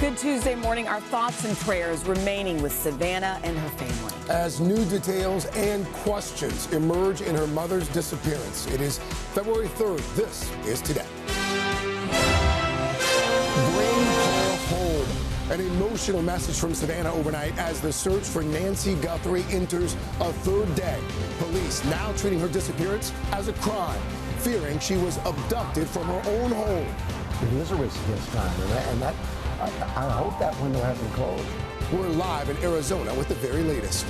Good Tuesday morning. Our thoughts and prayers remaining with Savannah and her family. As new details and questions emerge in her mother's disappearance. It is February 3rd. This is Today. Bring her home. An emotional message from Savannah overnight as the search for Nancy Guthrie enters a third day. Police now treating her disappearance as a crime, fearing she was abducted from her own home. It is a risk against time, and that I hope that window hasn't closed. We're live in Arizona with the very latest.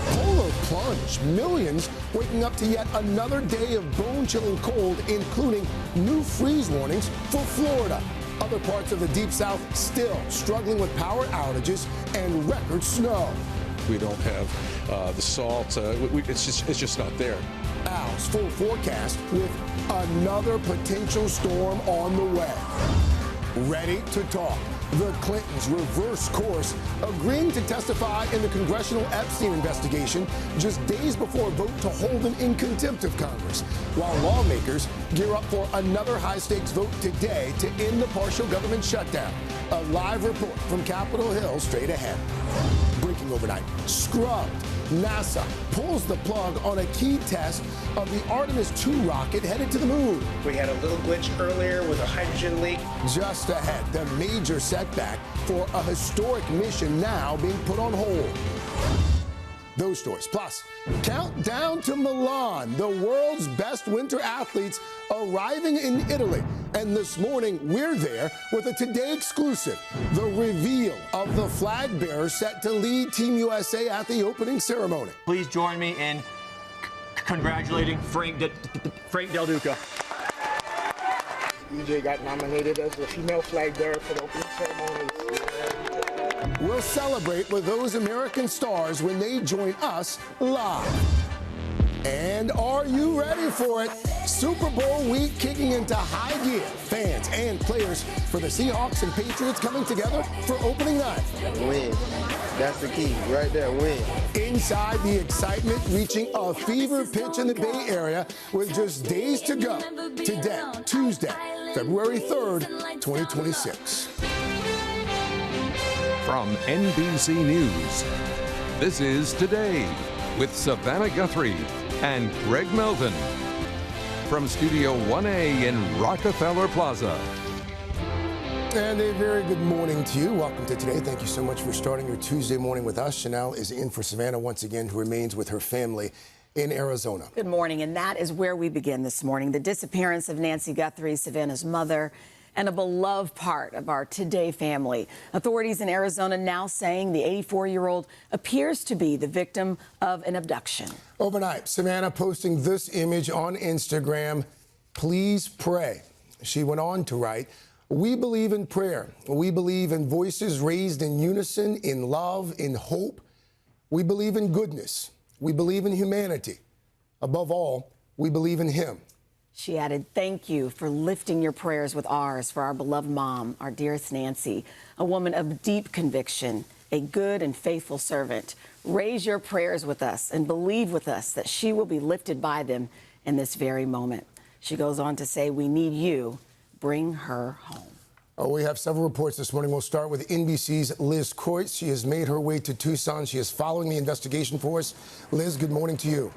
Polar plunge. Millions waking up to yet another day of bone-chilling cold, including new freeze warnings for Florida. Other parts of the Deep South still struggling with power outages and record snow. We don't have the salt. It's just not there. Al's full forecast with another potential storm on the way. Ready to talk. The Clintons reverse course, agreeing to testify in the congressional Epstein investigation just days before a vote to hold them in contempt of Congress, while lawmakers gear up for another high-stakes vote today to end the partial government shutdown. A live report from Capitol Hill straight ahead. Breaking overnight, scrubbed. NASA pulls the plug on a key test of the Artemis 2 rocket headed to the moon. We had a little glitch earlier with a hydrogen leak. Just ahead, the major setback for a historic mission now being put on hold. Those stories, plus countdown to Milan, the world's best winter athletes arriving in Italy. And this morning, we're there with a Today exclusive, the reveal of the flag bearer set to lead Team USA at the opening ceremony. Please join me in congratulating Frank Del Duca. EJ got nominated as the female flag bearer for the opening ceremony. We'll celebrate with those American stars when they join us live. And are you ready for it? Super Bowl week kicking into high gear. Fans and players for the Seahawks and Patriots coming together for opening night. Win. That's the key right there, win. Inside, the excitement reaching a fever pitch in the Bay Area with just days to go. Today, Tuesday, February 3rd, 2026. From NBC News, this is Today with Savannah Guthrie and Greg Melvin. From Studio 1A in Rockefeller Plaza. And a very good morning to you. Welcome to Today. Thank you so much for starting your Tuesday morning with us. Chanel is in for Savannah once again, who remains with her family in Arizona. Good morning, and that is where we begin this morning. The disappearance of Nancy Guthrie, Savannah's mother, and a beloved part of our Today family. Authorities in Arizona now saying the 84-year-old appears to be the victim of an abduction. Overnight, Savannah posting this image on Instagram. Please pray. She went on to write, "We believe in prayer. We believe in voices raised in unison, in love, in hope. We believe in goodness. We believe in humanity. Above all, we believe in Him." She added, "Thank you for lifting your prayers with ours for our beloved mom, our dearest Nancy, a woman of deep conviction, a good and faithful servant. Raise your prayers with us and believe with us that she will be lifted by them in this very moment." She goes on to say, "We need you. Bring her home." Oh, we have several reports this morning. We'll start with NBC's Liz Coit. She has made her way to Tucson. She is following the investigation for us. Liz, good morning to you.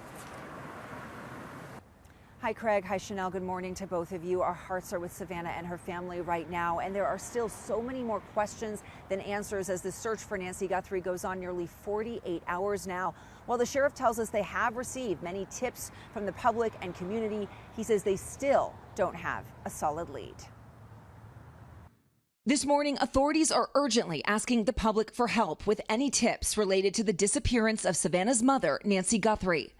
Hi, Craig. Hi, Chanel. Good morning to both of you. Our hearts are with Savannah and her family right now, and there are still so many more questions than answers as the search for Nancy Guthrie goes on nearly 48 hours now. While the sheriff tells us they have received many tips from the public and community, he says they still don't have a solid lead. This morning, authorities are urgently asking the public for help with any tips related to the disappearance of Savannah's mother, Nancy Guthrie.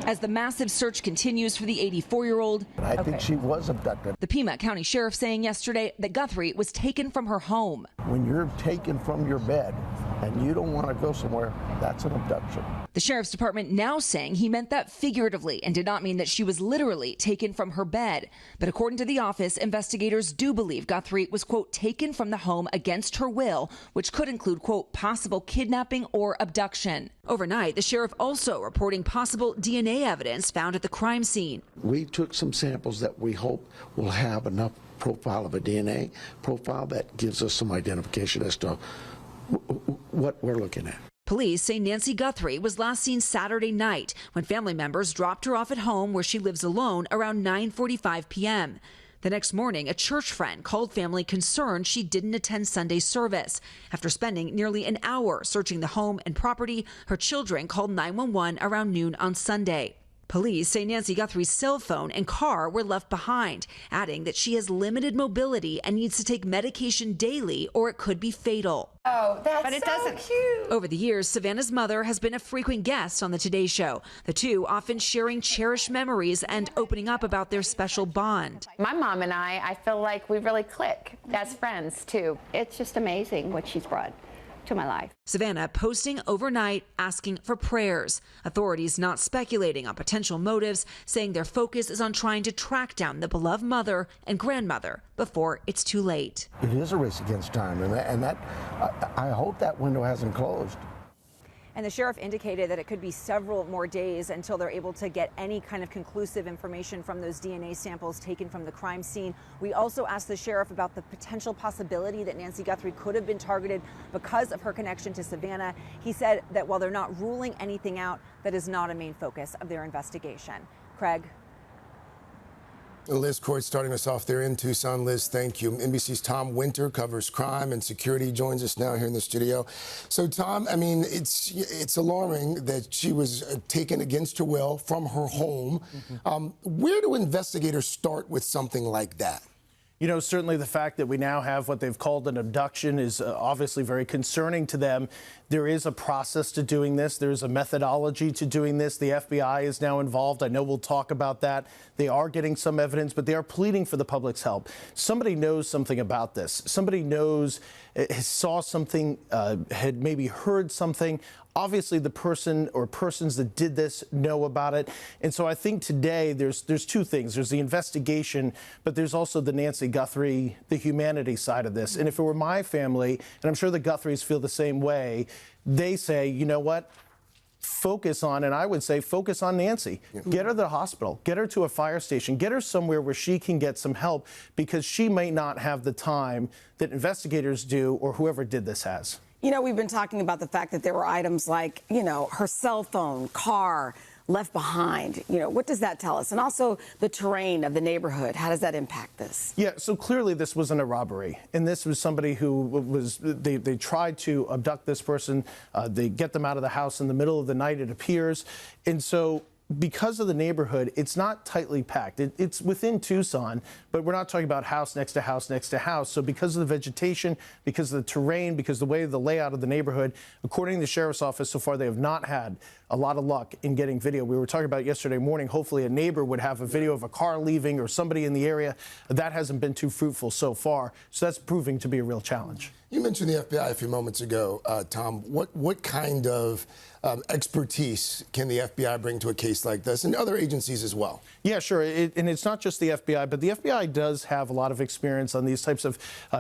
As the massive search continues for the 84-year-old. I think she was abducted. The Pima County Sheriff saying yesterday that Guthrie was taken from her home. When you're taken from your bed and you don't want to go somewhere, that's an abduction. The Sheriff's Department now saying he meant that figuratively and did not mean that she was literally taken from her bed. But according to the office, investigators do believe Guthrie was, quote, taken from the home against her will, which could include, quote, possible kidnapping or abduction. Overnight, the sheriff also reporting possible DNA evidence found at the crime scene. We took some samples that we hope will have enough profile of a DNA profile that gives us some identification as to what we're looking at. Police say Nancy Guthrie was last seen Saturday night when family members dropped her off at home where she lives alone around 9:45 p.m. The next morning, a church friend called family concerned she didn't attend Sunday service. After spending nearly an hour searching the home and property, her children called 911 around noon on Sunday. Police say Nancy Guthrie's cell phone and car were left behind, adding that she has limited mobility and needs to take medication daily or it could be fatal. Oh, that's so cute. Over the years, Savannah's mother has been a frequent guest on the Today Show, the two often sharing cherished memories and opening up about their special bond. My mom and I feel like we really click as friends, too. It's just amazing what she's brought to my life. Savannah posting overnight asking for prayers. Authorities not speculating on potential motives, saying their focus is on trying to track down the beloved mother and grandmother before it's too late. It is a race against time, and that I hope that window hasn't closed. And the sheriff indicated that it could be several more days until they're able to get any kind of conclusive information from those DNA samples taken from the crime scene. We also asked the sheriff about the potential possibility that Nancy Guthrie could have been targeted because of her connection to Savannah. He said that while they're not ruling anything out, that is not a main focus of their investigation. Craig. Liz Court starting us off there in Tucson. Liz, thank you. NBC's Tom Winter covers crime and security, joins us now here in the studio. So, Tom, I mean, it's alarming that she was taken against her will from her home. Where do investigators start with something like that? You know, certainly the fact that we now have what they've called an abduction is obviously very concerning to them. There is a process to doing this. There's a methodology to doing this. The FBI is now involved. I know we'll talk about that. They are getting some evidence, but they are pleading for the public's help. Somebody knows something about this. Somebody knows, saw something, had maybe heard something. Obviously, the person or persons that did this know about it. And so I think today there's two things. There's the investigation, but there's also the Nancy Guthrie, the humanity side of this. And if it were my family, and I'm sure the Guthries feel the same way, they say, you know what? Focus on, and I would say focus on Nancy. Get her to the hospital, get her to a fire station, get her somewhere where she can get some help because she may not have the time that investigators do or whoever did this has. You know, we've been talking about the fact that there were items like, you know, her cell phone, car left behind. You know, what does that tell us? And also the terrain of the neighborhood. How does that impact this? Yeah, so clearly this wasn't a robbery. And this was somebody who was, they tried to abduct this person. They get them out of the house in the middle of the night, it appears. And so because of the neighborhood, it's not tightly packed. It's within Tucson, but we're not talking about house next to house next to house. So because of the vegetation, because of the terrain, because of the way the layout of the neighborhood, according to the sheriff's office, so far they have not had a lot of luck in getting video. We were talking about yesterday morning, hopefully a neighbor would have a video of a car leaving or somebody in the area. That hasn't been too fruitful so far. So that's proving to be a real challenge. You mentioned the FBI a few moments ago, Tom. What kind of expertise can the FBI bring to a case like this and other agencies as well? Yeah, sure. And it's not just the FBI, but the FBI does have a lot of experience on these types of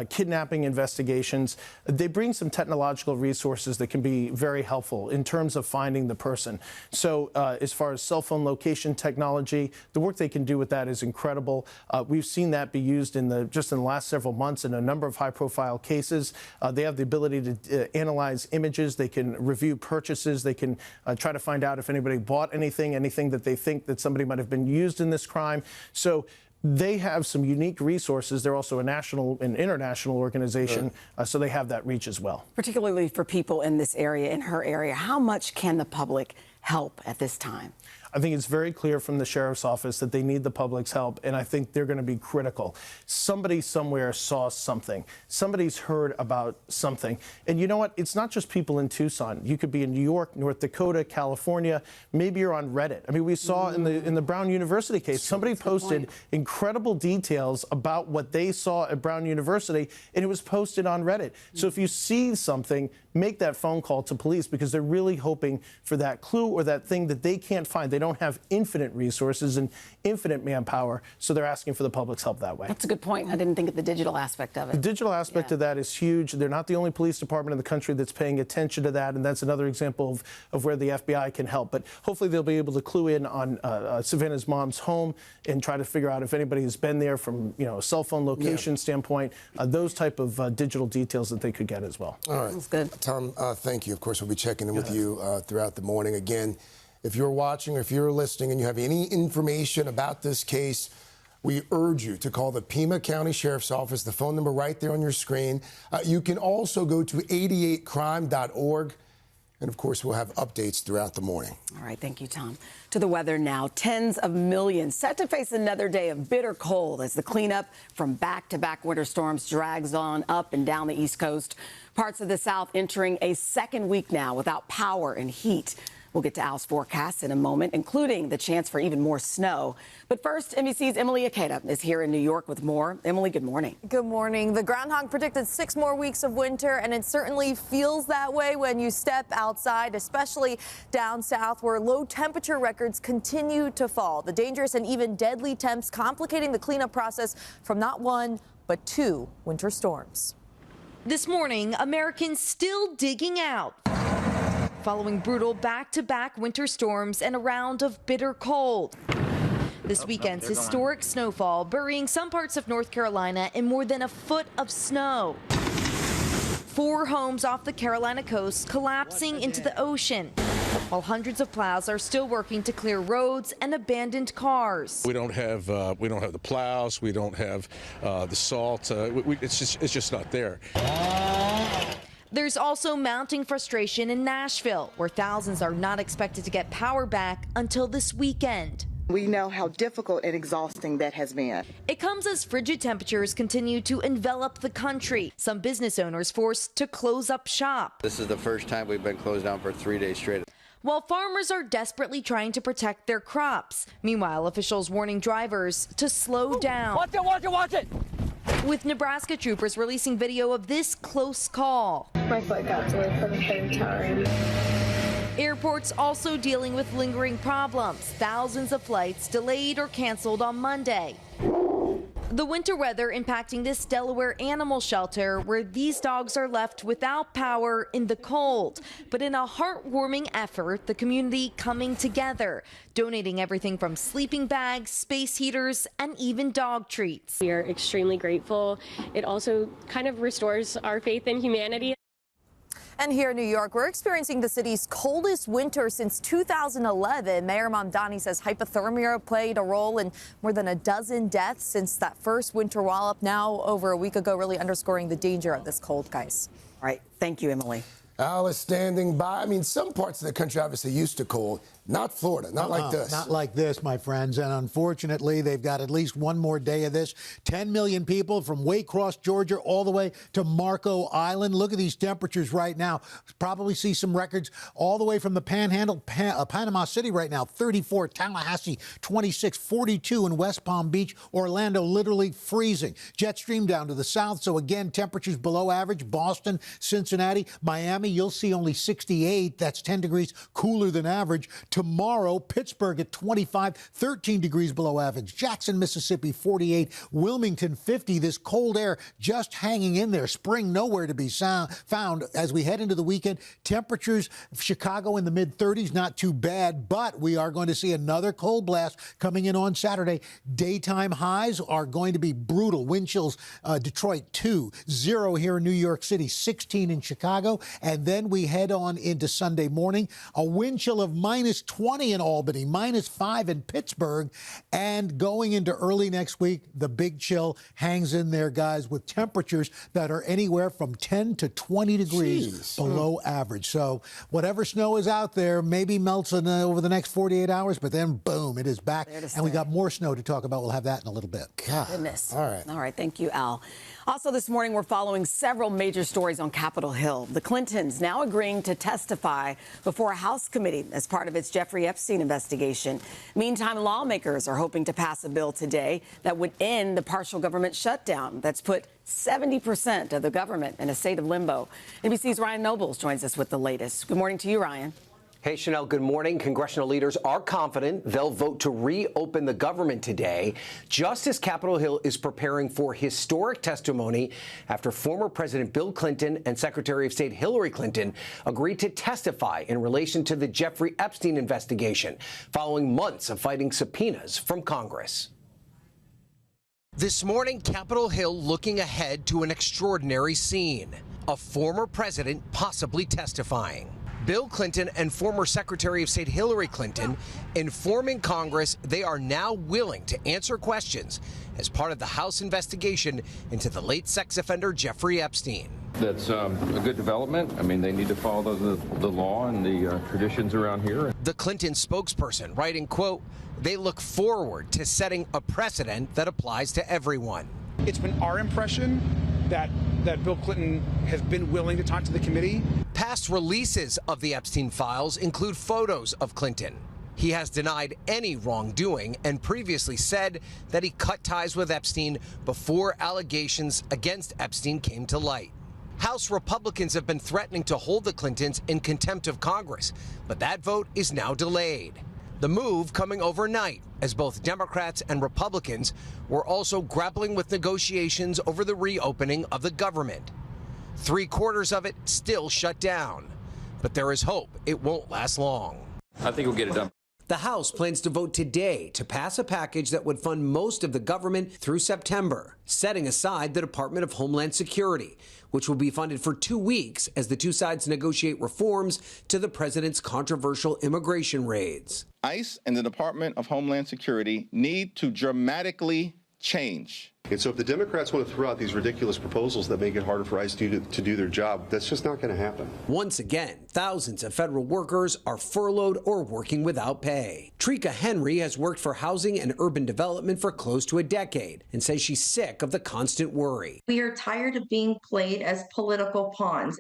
kidnapping investigations. They bring some technological resources that can be very helpful in terms of finding the person. So as far as cell phone location technology, the work they can do with that is incredible. We've seen that be used just in the last several months in a number of high-profile cases. They have the ability to analyze images. They can review purchases. They can try to find out if anybody bought anything that they think that somebody might have been used in this crime. So they have some unique resources. They're also a national and international organization, so they have that reach as well. Particularly for people in this area, in her area, how much can the public help at this time? I think it's very clear from the sheriff's office that they need the public's help, and I think they're going to be critical. Somebody somewhere saw something. Somebody's heard about something. And you know what? It's not just people in Tucson. You could be in New York, North Dakota, California. Maybe you're on Reddit. I mean, we saw in the Brown University case, somebody posted incredible details about what they saw at Brown University, and it was posted on Reddit. So if you see something, make that phone call to police because they're really hoping for that clue or that thing that they can't find. They They don't have infinite resources and infinite manpower, so they're asking for the public's help that way. That's a good point. I didn't think of the digital aspect of it. The digital aspect of that is huge. They're not the only police department in the country that's paying attention to that, and that's another example of where the FBI can help. But hopefully they'll be able to clue in on Savannah's mom's home and try to figure out if anybody has been there from a cell phone location standpoint, those type of digital details that they could get as well. All right. That's good. Tom, thank you. Of course, we'll be checking in with you throughout the morning. Again, if you're watching or if you're listening and you have any information about this case, we urge you to call the Pima County Sheriff's Office, the phone number right there on your screen. You can also go to 88crime.org. And, of course, we'll have updates throughout the morning. All right. Thank you, Tom. To the weather now. Tens of millions set to face another day of bitter cold as the cleanup from back-to-back winter storms drags on up and down the East Coast. Parts of the South entering a second week now without power and heat. We'll get to Al's forecast in a moment, including the chance for even more snow. But first, NBC's Emily Ikeda is here in New York with more. Emily, good morning. Good morning. The groundhog predicted 6 more weeks of winter, and it certainly feels that way when you step outside, especially down south where low temperature records continue to fall. The dangerous and even deadly temps complicating the cleanup process from not one, but 2 winter storms. This morning, Americans still digging out, following brutal back-to-back winter storms and a round of bitter cold. This weekend's historic snowfall burying some parts of North Carolina in more than a foot of snow. 4 homes off the Carolina coast collapsing into the ocean, while hundreds of plows are still working to clear roads and abandoned cars. We don't have the plows. We don't have the salt. It's just not there. There's also mounting frustration in Nashville, where thousands are not expected to get power back until this weekend. We know how difficult and exhausting that has been. It comes as frigid temperatures continue to envelop the country. Some business owners forced to close up shop. This is the first time we've been closed down for 3 days straight. While farmers are desperately trying to protect their crops. Meanwhile, officials warning drivers to slow down. Watch it, watch it, watch it! With Nebraska troopers releasing video of this close call. My foot got delayed for the 3rd time. Airports also dealing with lingering problems. Thousands of flights delayed or canceled on Monday. The winter weather impacting this Delaware animal shelter where these dogs are left without power in the cold. But in a heartwarming effort, the community coming together, donating everything from sleeping bags, space heaters, and even dog treats. We are extremely grateful. It also kind of restores our faith in humanity. And here in New York, we're experiencing the city's coldest winter since 2011. Mayor Mamdani says hypothermia played a role in more than a dozen deaths since that first winter wallop now over a week ago, really underscoring the danger of this cold, guys. All right. Thank you, Emily. Al is standing by. I mean, some parts of the country obviously used to cold. Not Florida, not like this. Not like this, my friends. And unfortunately, they've got at least one more day of this. 10 million people from Waycross, Georgia, all the way to Marco Island. Look at these temperatures right now. Probably see some records all the way from the Panhandle, Panama City right now, 34, Tallahassee, 26, 42 in West Palm Beach, Orlando, literally freezing. Jet stream down to the south. So again, temperatures below average. Boston, Cincinnati, Miami, you'll see only 68. That's 10 degrees cooler than average. Tomorrow, Pittsburgh at 25, 13 degrees below average. Jackson, Mississippi, 48. Wilmington, 50. This cold air just hanging in there. Spring nowhere to be found as we head into the weekend. Temperatures, Chicago in the mid-30s, not too bad, but we are going to see another cold blast coming in on Saturday. Daytime highs are going to be brutal. Wind chills, Detroit, 2. 0 here in New York City, 16 in Chicago. And then we head on into Sunday morning. A wind chill of minus 20 in Albany, minus 5 in Pittsburgh, and going into early next week, the big chill hangs in there, guys, with temperatures that are anywhere from 10 to 20 degrees below average. So whatever snow is out there maybe melts over the next 48 hours, but then boom, it is back. And we got more snow to talk about. We'll have that in a little bit. Goodness. All right. All right. Thank you, Al. Also this morning, we're following several major stories on Capitol Hill. The Clintons now agreeing to testify before a House committee as part of its Jeffrey Epstein investigation. Meantime, lawmakers are hoping to pass a bill today that would end the partial government shutdown that's put 70% of the government in a state of limbo. NBC's Ryan Nobles joins us with the latest. Good morning to you, Ryan. Hey, Chanel, good morning. Congressional leaders are confident they'll vote to reopen the government today, just as Capitol Hill is preparing for historic testimony after former President Bill Clinton and Secretary of State Hillary Clinton agreed to testify in relation to the Jeffrey Epstein investigation, following months of fighting subpoenas from Congress. This morning, Capitol Hill looking ahead to an extraordinary scene, a former president possibly testifying. Bill Clinton and former Secretary of State Hillary Clinton informing Congress they are now willing to answer questions as part of the House investigation into the late sex offender Jeffrey Epstein. That's a good development. I mean, they need to follow the law and the traditions around here. The Clinton spokesperson writing, quote, "They look forward to setting a precedent that applies to everyone." It's been our impression that Bill Clinton has been willing to talk to the committee. Past releases of the Epstein files include photos of Clinton. He has denied any wrongdoing and previously said that he cut ties with Epstein before allegations against Epstein came to light. House Republicans have been threatening to hold the Clintons in contempt of Congress, but that vote is now delayed. The move coming overnight, as both Democrats and Republicans were also grappling with negotiations over the reopening of the government. 3/4 of it still shut down, but there is hope it won't last long. I think we'll get it done. The House plans to vote today to pass a package that would fund most of the government through September, setting aside the Department of Homeland Security, which will be funded for 2 weeks as the two sides negotiate reforms to the president's controversial immigration raids. ICE and the Department of Homeland Security need to dramatically change. And so if the Democrats want to throw out these ridiculous proposals that make it harder for ICE to do their job, that's just not going to happen. Once again, thousands of federal workers are furloughed or working without pay. Trika Henry has worked for housing and urban development for close to a decade and says she's sick of the constant worry. We are tired of being played as political pawns.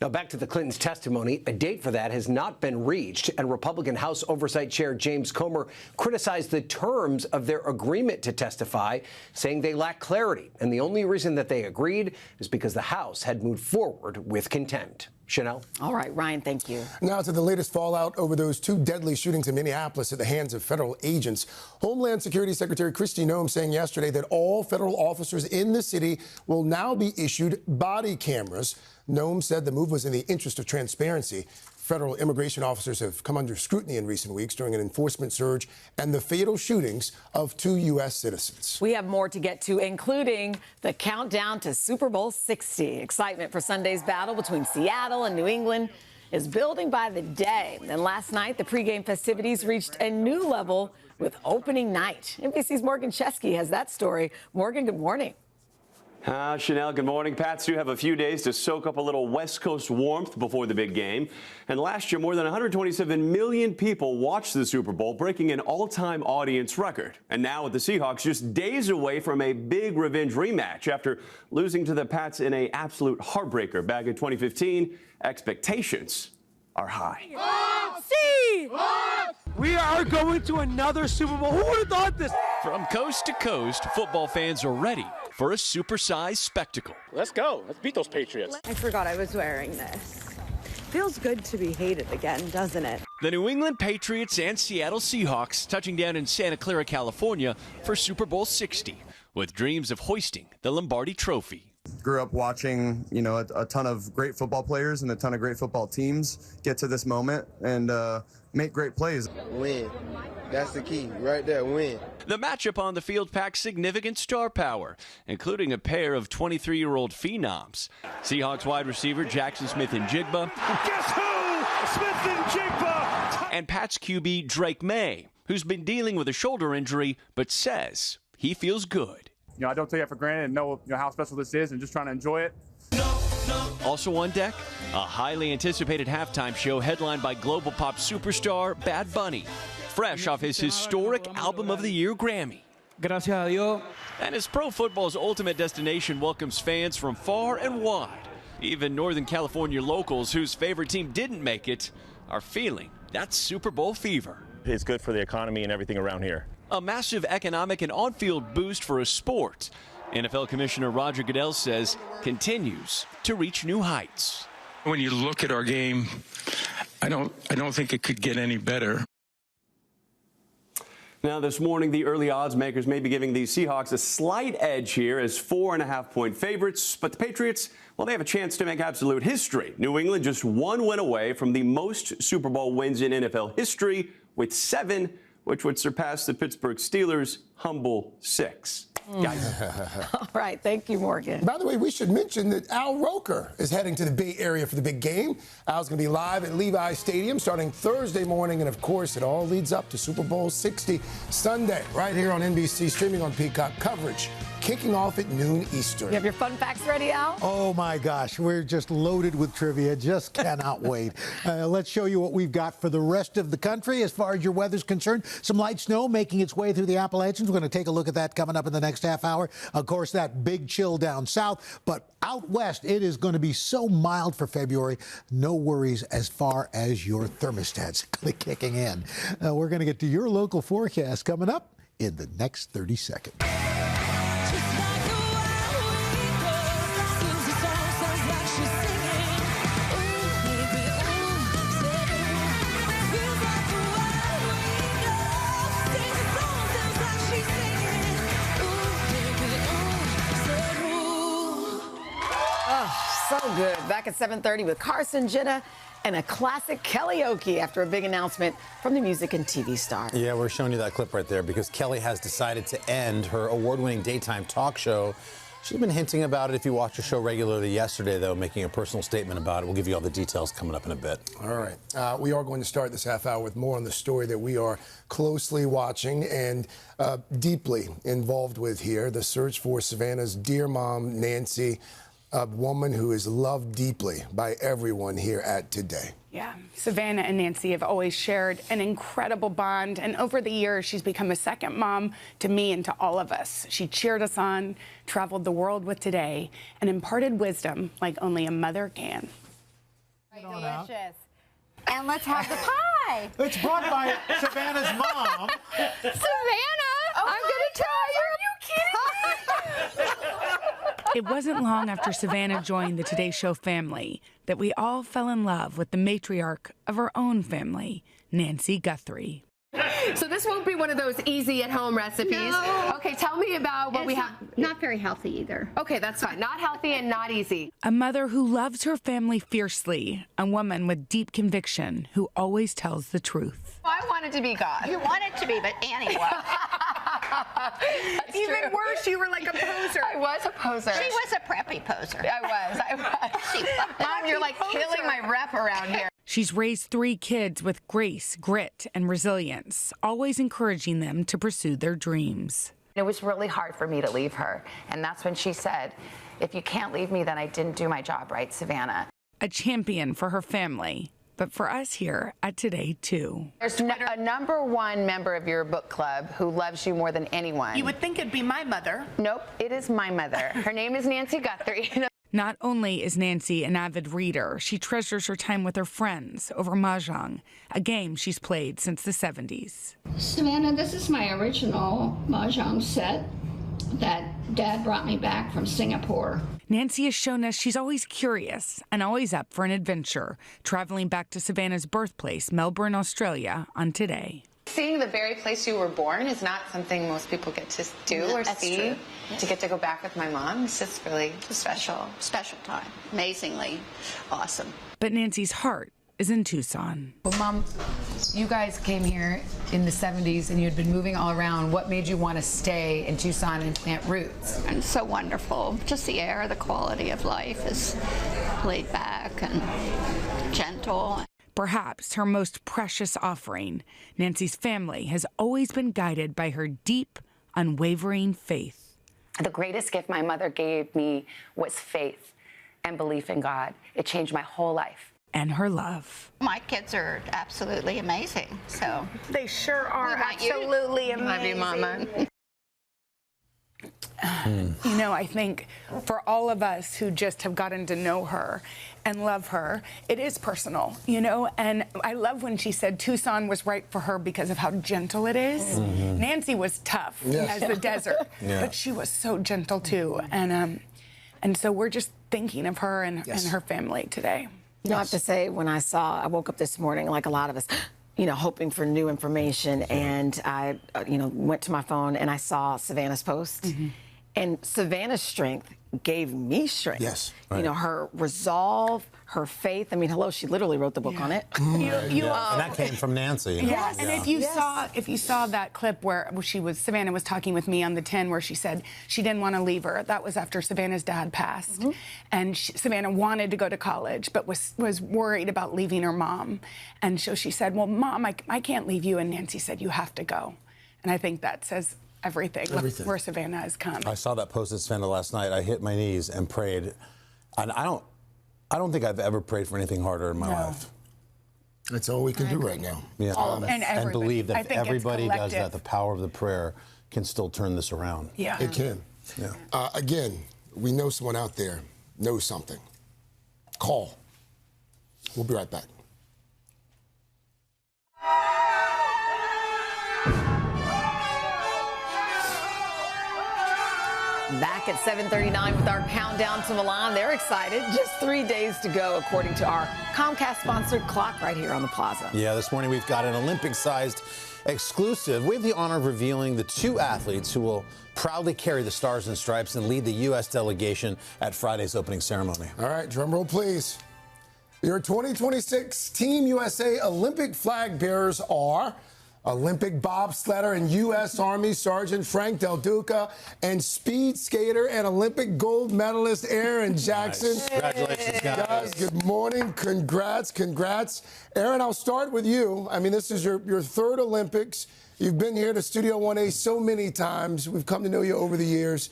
Now back to the Clintons' testimony. A date for that has not been reached, and Republican House Oversight Chair James Comer criticized the terms of their agreement to testify, saying they lack clarity. And the only reason that they agreed is because the House had moved forward with contempt. Chanel? All right, Ryan, thank you. Now to the latest fallout over those two deadly shootings in Minneapolis at the hands of federal agents. Homeland Security Secretary Kristi Noem saying yesterday that all federal officers in the city will now be issued body cameras. Noem said the move was in the interest of transparency. Federal immigration officers have come under scrutiny in recent weeks during an enforcement surge and the fatal shootings of 2 U.S. citizens. We have more to get to, including the countdown to Super Bowl 60. Excitement for Sunday's battle between Seattle and New England is building by the day. And last night, the pregame festivities reached a new level with opening night. NBC's Morgan Chesky has that story. Morgan, good morning. Chanel, good morning. Pats do have a few days to soak up a little West Coast warmth before the big game. And last year, more than 127 million people watched the Super Bowl, breaking an all-time audience record. And now with the Seahawks just days away from a big revenge rematch after losing to the Pats in an absolute heartbreaker back in 2015, expectations are high. We are going to another Super Bowl. Who would have thought this? From coast to coast, football fans are ready for a supersized spectacle. Let's go. Let's beat those Patriots. I forgot I was wearing this. Feels good to be hated again, doesn't it? The New England Patriots and Seattle Seahawks touching down in Santa Clara, California for Super Bowl 60, with dreams of hoisting the Lombardi Trophy. Grew up watching, a ton of great football players and a ton of great football teams get to this moment and make great plays. Win. That's the key right there, win. The matchup on the field packs significant star power, including a pair of 23-year-old phenoms. Seahawks wide receiver Jackson Smith-Njigba. Guess who? Smith-Njigba! And Pats QB Drake May, who's been dealing with a shoulder injury, but says he feels good. I don't take it for granted and know how special this is and just trying to enjoy it. Also on deck, a highly anticipated halftime show headlined by global pop superstar Bad Bunny, fresh off his historic Album of the Year Grammy. Gracias a Dios. And as pro football's ultimate destination welcomes fans from far and wide, even Northern California locals whose favorite team didn't make it are feeling that Super Bowl fever. It's good for the economy and everything around here. A massive economic and on-field boost for a sport NFL Commissioner Roger Goodell says continues to reach new heights. When you look at our game, I don't think it could get any better. Now, this morning, the early odds makers may be giving the Seahawks a slight edge here as 4.5-point favorites. But the Patriots, well, they have a chance to make absolute history. New England just one win away from the most Super Bowl wins in NFL history with 7, which would surpass the Pittsburgh Steelers' humble 6. Guys. All right. Thank you, Morgan. By the way, we should mention that Al Roker is heading to the Bay Area for the big game. Al's going to be live at Levi Stadium starting Thursday morning. And, of course, it all leads up to Super Bowl 60 Sunday right here on NBC, streaming on Peacock. Coverage kicking off at noon Eastern. You have your fun facts ready, Al? Oh, my gosh. We're just loaded with trivia. Just cannot wait. Let's show you what we've got for the rest of the country as far as your weather's concerned. Some light snow making its way through the Appalachians. We're going to take a look at that coming up in the next half hour. Of course, that big chill down south. But out west, it is going to be so mild for February. No worries as far as your thermostat's kicking in. We're going to get to your local forecast coming up in the next 30 seconds. So good. Back at 7:30 with Carson, Jenna, and a classic karaoke after a big announcement from the music and TV star. Yeah, we're showing you that clip right there because Kelly has decided to end her award-winning daytime talk show. She's been hinting about it if you watch her show regularly yesterday, though, making a personal statement about it. We'll give you all the details coming up in a bit. All right. We are going to start this half hour with more on the story that we are closely watching and deeply involved with here, the search for Savannah's dear mom, Nancy, a woman who is loved deeply by everyone here at Today. Yeah, Savannah and Nancy have always shared an incredible bond, and over the years, she's become a second mom to me and to all of us. She cheered us on, traveled the world with Today, and imparted wisdom like only a mother can. Delicious. And let's have the pie. It's brought by Savannah's mom. Savannah, I'm going to try your... Are you kidding me? It wasn't long after Savannah joined the Today Show family that we all fell in love with the matriarch of our own family, Nancy Guthrie. So this won't be one of those easy at-home recipes. No. Okay, tell me about what we have. Not very healthy either. Okay, that's fine. Not healthy and not easy. A mother who loves her family fiercely, a woman with deep conviction who always tells the truth. I wanted to be God. You wanted to be, but Annie was. Even worse, you were like a poser. I was a poser. She was a preppy poser. I was. Mom, you're like killing my rep around here. She's raised 3 kids with grace, grit, and resilience, always encouraging them to pursue their dreams. It was really hard for me to leave her, and that's when she said, if you can't leave me, then I didn't do my job right, Savannah. A champion for her family, but for us here at Today, too. There's a #1 member of your book club who loves you more than anyone. You would think it'd be my mother. Nope, it is my mother. Her name is Nancy Guthrie. Not only is Nancy an avid reader, she treasures her time with her friends over Mahjong, a game she's played since the 70s. Savannah, this is my original Mahjong set that Dad brought me back from Singapore. Nancy has shown us she's always curious and always up for an adventure, traveling back to Savannah's birthplace, Melbourne, Australia, on Today. Seeing the very place you were born is not something most people get to do or see. True. To get to go back with my mom, it's just really special. Special time. Amazingly awesome. But Nancy's heart is in Tucson. Well, Mom, you guys came here in the 70s and you had been moving all around. What made you want to stay in Tucson and plant roots? And it's so wonderful. Just the air, the quality of life is laid back and gentle. Perhaps her most precious offering, Nancy's family has always been guided by her deep, unwavering faith. The greatest gift my mother gave me was faith and belief in God. It changed my whole life. And her love. My kids are absolutely amazing, so. They sure are absolutely amazing. Love you, Mama. You know, I think for all of us who just have gotten to know her and love her, it is personal, you know? And I love when she said Tucson was right for her because of how gentle it is. Mm-hmm. Nancy was tough as the desert, but she was so gentle too. And so we're just thinking of her and her family today. You know, I have to say, when I woke up this morning, like a lot of us, you know, hoping for new information, and I, went to my phone and I saw Savannah's post, and Savannah's strength gave me strength. Yes. You know, her resolve, her faith. I mean, hello, she literally wrote the book on it. And that came from Nancy. Yes, and if you saw that clip where Savannah was talking with me on the 10, where she said she didn't want to leave her. That was after Savannah's dad passed, and Savannah wanted to go to college, but was worried about leaving her mom, and so she said, "Well, Mom, I can't leave you," and Nancy said, "You have to go," and I think that says everything. Where Savannah has come. I saw that post at Savannah last night. I hit my knees and prayed, and I don't think I've ever prayed for anything harder in my life. That's all we can do right now. Yeah, and believe that if everybody does collective. that, the power of the prayer can still turn this around. Yeah, it can. Yeah. Again, we know someone out there knows something. Call. We'll be right back. Back at 7:39 with our countdown to Milan. They're excited. Just 3 days to go, according to our Comcast-sponsored clock right here on the plaza. Yeah, this morning we've got an Olympic-sized exclusive. We have the honor of revealing the 2 athletes who will proudly carry the Stars and Stripes and lead the U.S. delegation at Friday's opening ceremony. All right, drum roll, please. Your 2026 Team USA Olympic flag bearers are Olympic bobsledder and U.S. Army Sergeant Frank Del Duca, and speed skater and Olympic gold medalist Aaron Jackson. Nice. Congratulations, guys. Good morning. Congrats. Aaron, I'll start with you. I mean, this is your 3rd Olympics. You've been here to Studio 1A so many times. We've come to know you over the years.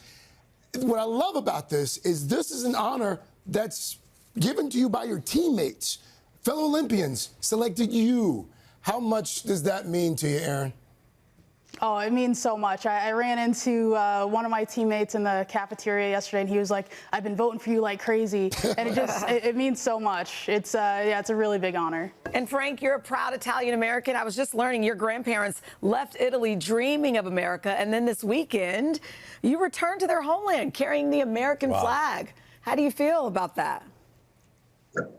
What I love about this is an honor that's given to you by your teammates. Fellow Olympians selected you. How much does that mean to you, Aaron? Oh, it means so much. I ran into one of my teammates in the cafeteria yesterday, and he was like, "I've been voting for you like crazy," and it means so much. It's a really big honor. And Frank, you're a proud Italian American. I was just learning your grandparents left Italy dreaming of America, and then this weekend, you returned to their homeland carrying the American flag. How do you feel about that?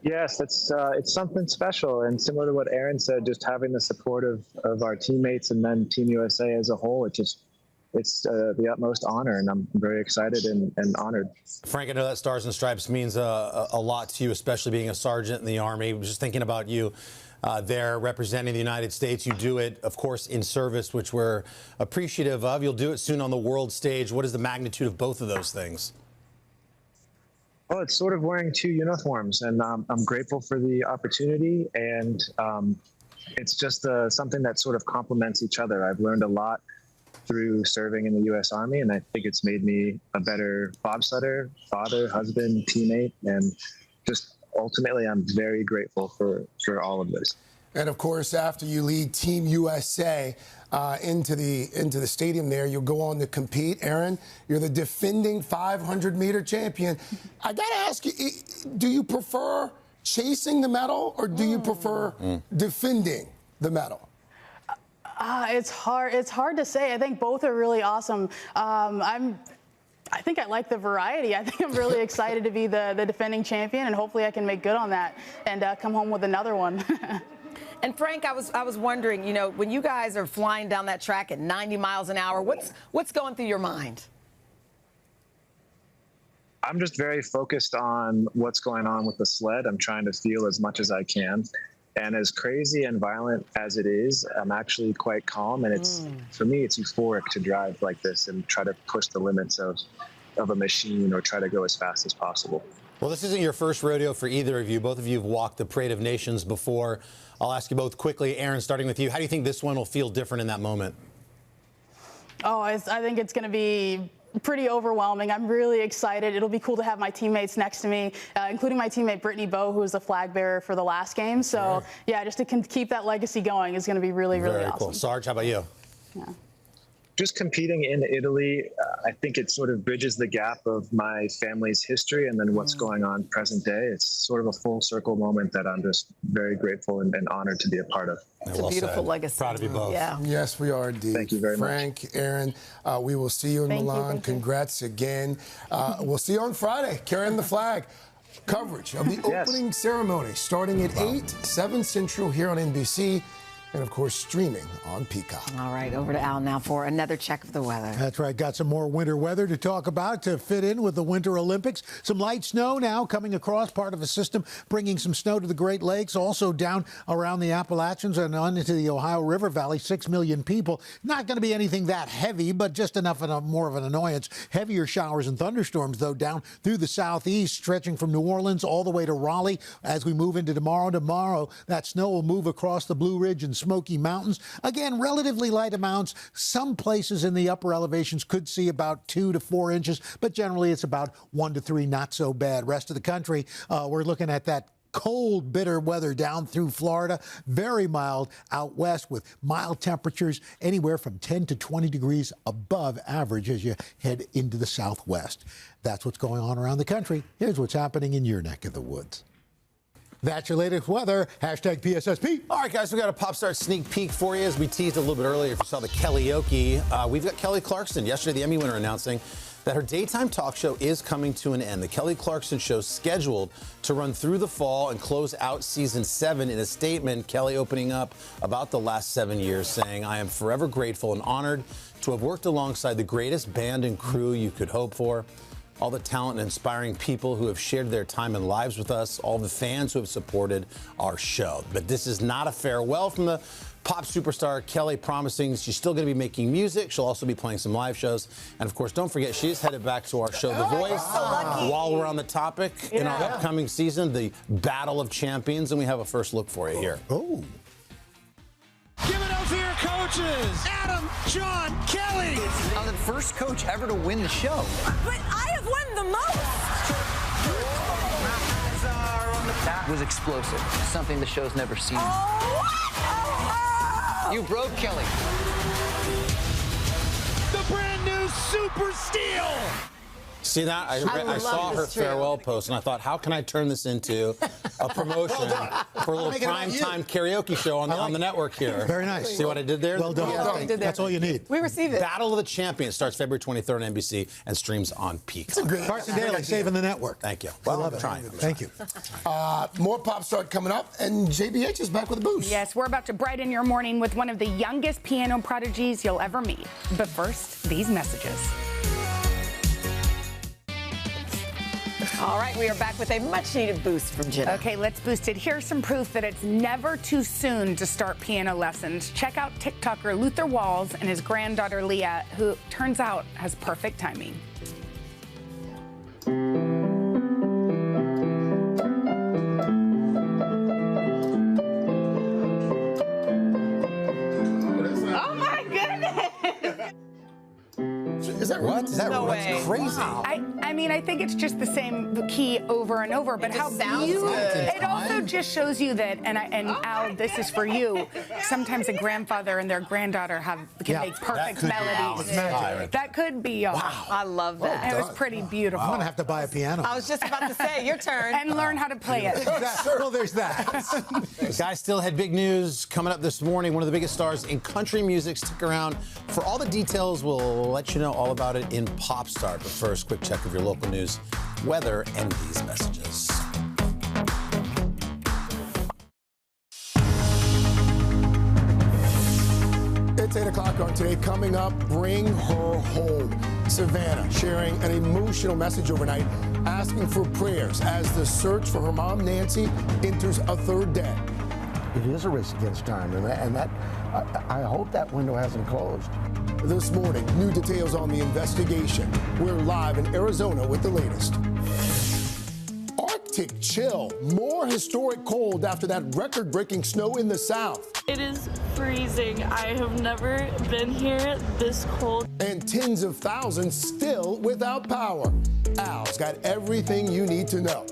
Yes, it's something special, and similar to what Aaron said, just having the support of our teammates and then Team USA as a whole, it's the utmost honor, and I'm very excited and honored. Frank, I know that Stars and Stripes means a lot to you, especially being a sergeant in the Army. Just thinking about you there representing the United States. You do it, of course, in service, which we're appreciative of. You'll do it soon on the world stage. What is the magnitude of both of those things? Well, it's sort of wearing 2 uniforms, and I'm grateful for the opportunity, and it's just something that sort of complements each other. I've learned a lot through serving in the U.S. Army, and I think it's made me a better bobsledder, father, husband, teammate, and just ultimately I'm very grateful for all of this. And of course, after you lead Team USA into the stadium there, you'll go on to compete. Aaron, you're the defending 500-meter champion. I got to ask you, do you prefer chasing the medal or do you prefer defending the medal? It's hard to say. I think both are really awesome. I think I like the variety. I think I'm really excited to be the defending champion, and hopefully I can make good on that and come home with another one. And Frank, I was wondering, you know, when you guys are flying down that track at 90 miles an hour, what's going through your mind? I'm just very focused on what's going on with the sled. I'm trying to feel as much as I can. And as crazy and violent as it is, I'm actually quite calm. And for me, it's euphoric to drive like this and try to push the limits of a machine or try to go as fast as possible. Well, this isn't your first rodeo for either of you. Both of you have walked the Parade of Nations before. I'll ask you both quickly. Aaron, starting with you, how do you think this one will feel different in that moment? Oh, I think it's going to be pretty overwhelming. I'm really excited. It'll be cool to have my teammates next to me, including my teammate Brittany Bowe, who was the flag bearer for the last game. So, yeah, just to keep that legacy going is going to be really, really awesome. Cool. Sarge, how about you? Yeah. Just competing in Italy, I think it sort of bridges the gap of my family's history and then what's going on present day. It's sort of a full circle moment that I'm just very grateful and honored to be a part of. It's a beautiful legacy. Proud of you both. Yeah. Yes, we are indeed. Thank you very much. Frank, Aaron, we will see you in Milan. Congrats again. We'll see you on Friday, carrying the flag. Coverage of the opening ceremony starting at 8, 7 Central here on NBC. And, of course, streaming on Peacock. All right, over to Al now for another check of the weather. That's right. Got some more winter weather to talk about to fit in with the Winter Olympics. Some light snow now coming across part of a system, bringing some snow to the Great Lakes, also down around the Appalachians and on into the Ohio River Valley. 6 million people. Not going to be anything that heavy, but just enough of more of an annoyance. Heavier showers and thunderstorms, though, down through the southeast, stretching from New Orleans all the way to Raleigh as we move into tomorrow. Tomorrow, that snow will move across the Blue Ridge and Smoky Mountains. Again, relatively light amounts. Some places in the upper elevations could see about 2 to 4 inches, but generally it's about 1 to 3, not so bad. Rest of the country, we're looking at that cold, bitter weather down through Florida. Very mild out west with mild temperatures anywhere from 10 to 20 degrees above average as you head into the southwest. That's what's going on around the country. Here's what's happening in your neck of the woods. That's your latest weather. Hashtag PSSP. All right, guys, we got a Pop Start sneak peek for you. As we teased a little bit earlier, if you saw the Kellyoke, we've got Kelly Clarkson, yesterday the Emmy winner, announcing that her daytime talk show is coming to an end. The Kelly Clarkson Show is scheduled to run through the fall and close out season 7. In a statement, Kelly opening up about the last 7 years, saying, "I am forever grateful and honored to have worked alongside the greatest band and crew you could hope for. All the talent and inspiring people who have shared their time and lives with us, all the fans who have supported our show." But this is not a farewell from the pop superstar. Kelly promising she's still going to be making music. She'll also be playing some live shows. And, of course, don't forget, she's headed back to our show, The Voice. While we're on the topic, in our upcoming season, the Battle of Champions. And we have a first look for you here. Oh. Give it up for your coaches, Adam, John, Kelly. I'm the first coach ever to win the show. But I have won the most. That was explosive. Something the show's never seen. You broke Kelly. The brand new Super Steel. See that? I saw her farewell post, and I thought, how can I turn this into a promotion for a little primetime karaoke show on the network here? Very nice. See what I did there? Well done. Yeah, that's all you need. We received it. Battle of the Champions starts February 23rd on NBC and streams on Peacock. Carson Daly saving the network. Thank you. Well, I love I'm it. trying. Thank you. More Pop Start coming up, and JBH is back with a boost. Yes, we're about to brighten your morning with one of the youngest piano prodigies you'll ever meet. But first, these messages. All right, we are back with a much-needed boost from Jenna. Okay, let's boost it. Here's some proof that it's never too soon to start piano lessons. Check out TikToker Luther Walls and his granddaughter Leah, who turns out has perfect timing. Oh, my goodness! Is that what? Is that no right? That's crazy. Wow. I mean, I think it's just the same key over and over, but how beautiful. It also just shows you that, and Al, this is for you. Sometimes a grandfather and their granddaughter can make perfect melodies. That could be y'all. Wow. I love that. It was pretty beautiful. I'm going to have to buy a piano. I was just about to say, your turn. And learn how to play it. Well, there's that. Guys, still had big news coming up this morning. One of the biggest stars in country music. Stick around for all the details. We'll let you know all about it in Pop Start. But first, quick check of your local news, weather, and these messages. It's 8 o'clock on Today. Coming up, bring her home. Savannah sharing an emotional message overnight, asking for prayers as the search for her mom, Nancy, enters a third day. It is a race against time, and that I hope that window hasn't closed. This morning, new details on the investigation. We're live in Arizona with the latest. Arctic chill, more historic cold after that record-breaking snow in the south. It is freezing. I have never been here this cold. And tens of thousands still without power. Al's got everything you need to know.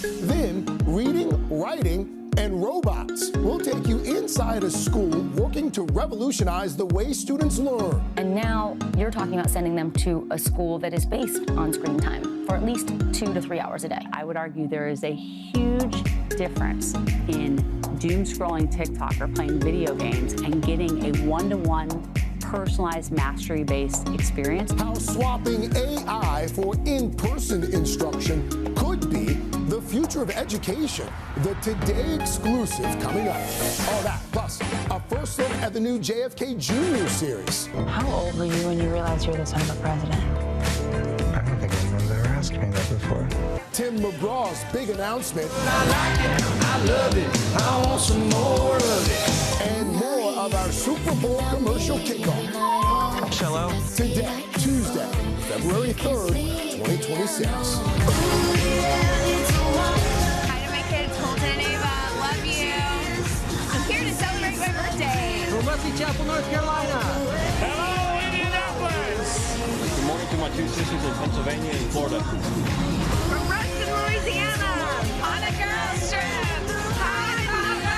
Then, reading, writing, and robots. We'll take you inside a school working to revolutionize the way students learn. And now you're talking about sending them to a school that is based on screen time for at least 2 to 3 hours a day. I would argue there is a huge difference in doom scrolling TikTok or playing video games and getting a one-to-one personalized mastery-based experience. How swapping AI for in-person instruction could be future of education. The Today exclusive coming up. All that, plus a first look at the new JFK Jr. series. How old were you when you realized you were the son of a president? I don't think anyone's ever asked me that before. Tim McGraw's big announcement. I like it, I love it, I want some more of it. And more of our Super Bowl commercial kickoff. Hello. Today, Tuesday, February 3rd, 2026. Hi to my kids, Colton and Ava. Love you. I'm here to celebrate my birthday. From Wesley Chapel, North Carolina. Hello, Indianapolis. Good morning to my two sisters in Pennsylvania and Florida. From Ruston, Louisiana. On a girls trip. Hi, Mama.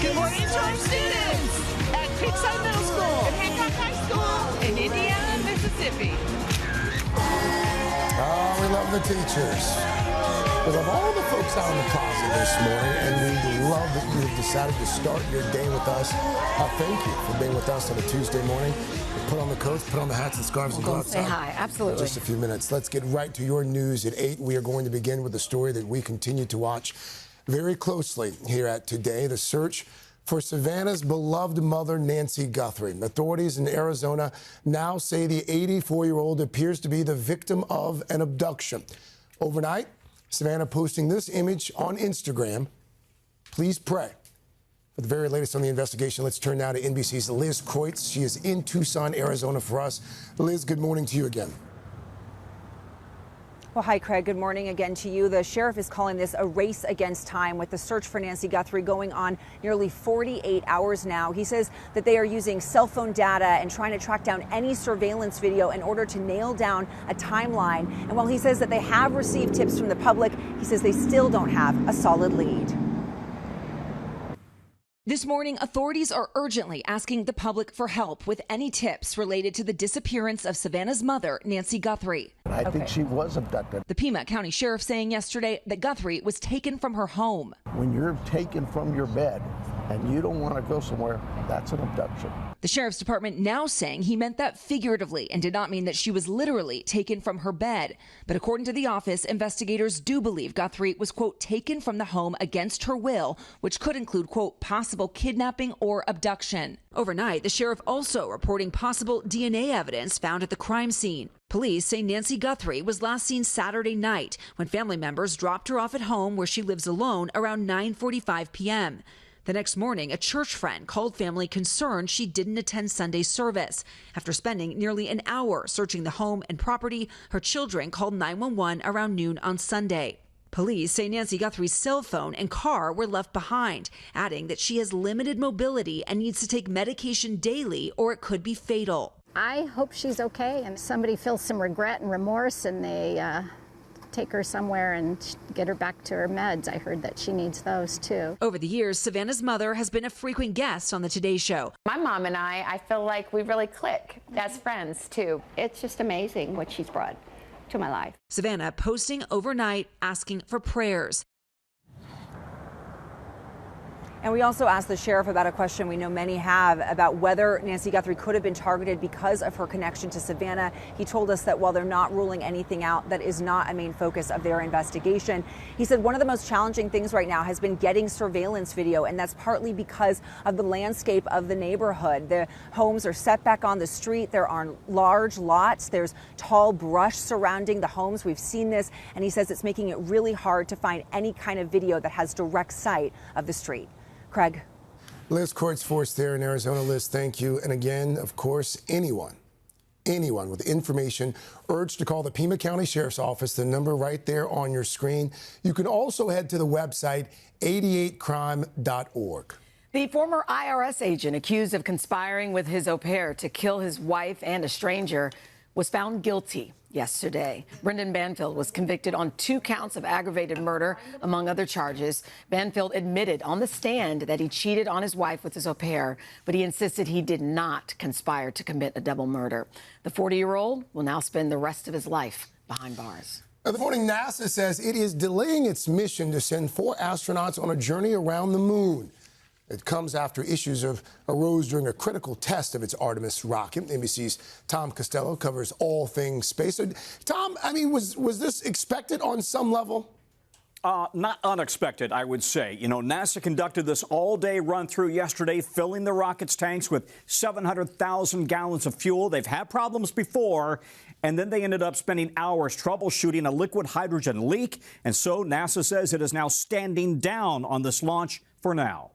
Good morning to our students at Creekside Middle School, and Hancock High School in Indiana, Mississippi. Oh, we love the teachers. We love all the folks out in the plaza this morning, and we love that you've decided to start your day with us. Thank you for being with us on a Tuesday morning. Put on the coats, put on the hats and scarves, and go outside. Say hi, absolutely. Just a few minutes. Let's get right to your news at 8. We are going to begin with a story that we continue to watch very closely here at Today, the search for Savannah's beloved mother, Nancy Guthrie. Authorities in Arizona now say the 84-year-old appears to be the victim of an abduction. Overnight, Savannah posting this image on Instagram. Please pray. For the very latest on the investigation, let's turn now to NBC's Liz Kreutz. She is in Tucson, Arizona for us. Liz, good morning to you again. Well, hi, Craig. Good morning again to you. The sheriff is calling this a race against time, with the search for Nancy Guthrie going on nearly 48 hours now. He says that they are using cell phone data and trying to track down any surveillance video in order to nail down a timeline. And while he says that they have received tips from the public, he says they still don't have a solid lead. This morning, authorities are urgently asking the public for help with any tips related to the disappearance of Savannah's mother, Nancy Guthrie. I think she was abducted. The Pima County Sheriff saying yesterday that Guthrie was taken from her home. When you're taken from your bed and you don't want to go somewhere, that's an abduction. The Sheriff's Department now saying he meant that figuratively and did not mean that she was literally taken from her bed. But according to the office, investigators do believe Guthrie was, quote, taken from the home against her will, which could include, quote, possible kidnapping or abduction. Overnight, the sheriff also reporting possible DNA evidence found at the crime scene. Police say Nancy Guthrie was last seen Saturday night when family members dropped her off at home where she lives alone around 9:45 p.m. The next morning, a church friend called family concerned she didn't attend Sunday service. After spending nearly an hour searching the home and property, her children called 911 around noon on Sunday. Police say Nancy Guthrie's cell phone and car were left behind, adding that she has limited mobility and needs to take medication daily or it could be fatal. I hope she's okay and somebody feels some regret and remorse and they take her somewhere and get her back to her meds. I heard that she needs those too. Over the years, Savannah's mother has been a frequent guest on the Today Show. My mom and I feel like we really click as friends too. It's just amazing what she's brought to my life. Savannah posting overnight asking for prayers. And we also asked the sheriff about a question we know many have about whether Nancy Guthrie could have been targeted because of her connection to Savannah. He told us that while they're not ruling anything out, that is not a main focus of their investigation. He said one of the most challenging things right now has been getting surveillance video, and that's partly because of the landscape of the neighborhood. The homes are set back on the street. There are large lots. There's tall brush surrounding the homes. We've seen this, and he says it's making it really hard to find any kind of video that has direct sight of the street. Craig. Liz Kreutz for us there in Arizona. Liz, thank you. And again, of course, anyone with information urged to call the Pima County Sheriff's Office, the number right there on your screen. You can also head to the website 88crime.org. The former IRS agent accused of conspiring with his au pair to kill his wife and a stranger was found guilty yesterday. Brendan Banfield was convicted on 2 counts of aggravated murder, among other charges. Banfield admitted on the stand that he cheated on his wife with his au pair, but he insisted he did not conspire to commit a double murder. The 40-year-old will now spend the rest of his life behind bars. The morning, NASA says it is delaying its mission to send 4 astronauts on a journey around the moon. It comes after issues arose during a critical test of its Artemis rocket. NBC's Tom Costello covers all things space. So, Tom, I mean, was this expected on some level? not unexpected, I would say. You know, NASA conducted this all-day run-through yesterday, filling the rocket's tanks with 700,000 gallons of fuel. They've had problems before, and then they ended up spending hours troubleshooting a liquid hydrogen leak. And so NASA says it is now standing down on this launch for now.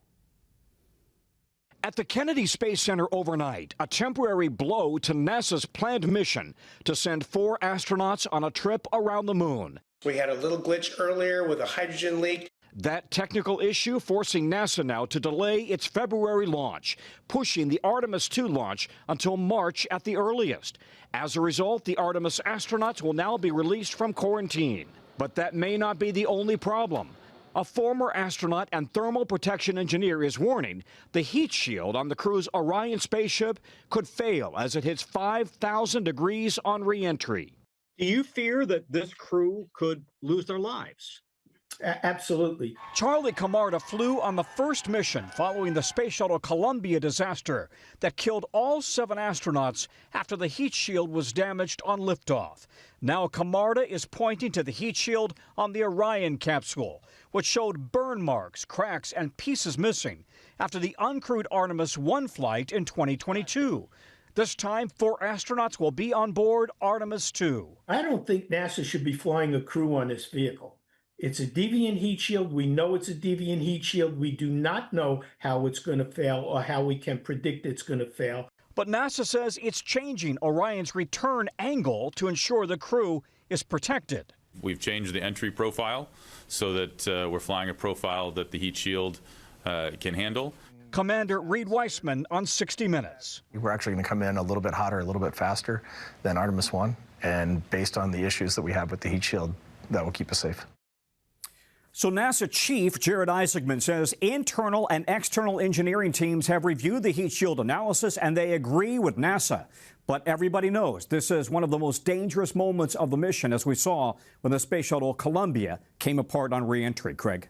At the Kennedy Space Center overnight, a temporary blow to NASA's planned mission to send 4 astronauts on a trip around the moon. We had a little glitch earlier with a hydrogen leak. That technical issue forcing NASA now to delay its February launch, pushing the Artemis II launch until March at the earliest. As a result, the Artemis astronauts will now be released from quarantine. But that may not be the only problem. A former astronaut and thermal protection engineer is warning the heat shield on the crew's Orion spaceship could fail as it hits 5,000 degrees on re-entry. Do you fear that this crew could lose their lives? Absolutely. Charlie Camarda flew on the first mission following the Space Shuttle Columbia disaster that killed all 7 astronauts after the heat shield was damaged on liftoff. Now Camarda is pointing to the heat shield on the Orion capsule, which showed burn marks, cracks, and pieces missing after the uncrewed Artemis I flight in 2022. This time, 4 astronauts will be on board Artemis II. I don't think NASA should be flying a crew on this vehicle. It's a deviant heat shield. We know it's a deviant heat shield. We do not know how it's going to fail or how we can predict it's going to fail. But NASA says it's changing Orion's return angle to ensure the crew is protected. We've changed the entry profile so that we're flying a profile that the heat shield can handle. Commander Reed Weissman on 60 Minutes. We're actually going to come in a little bit hotter, a little bit faster than Artemis I, and based on the issues that we have with the heat shield, that will keep us safe. So NASA Chief Jared Isaacman says internal and external engineering teams have reviewed the heat shield analysis and they agree with NASA. But everybody knows this is one of the most dangerous moments of the mission, as we saw when the Space Shuttle Columbia came apart on re-entry. Craig.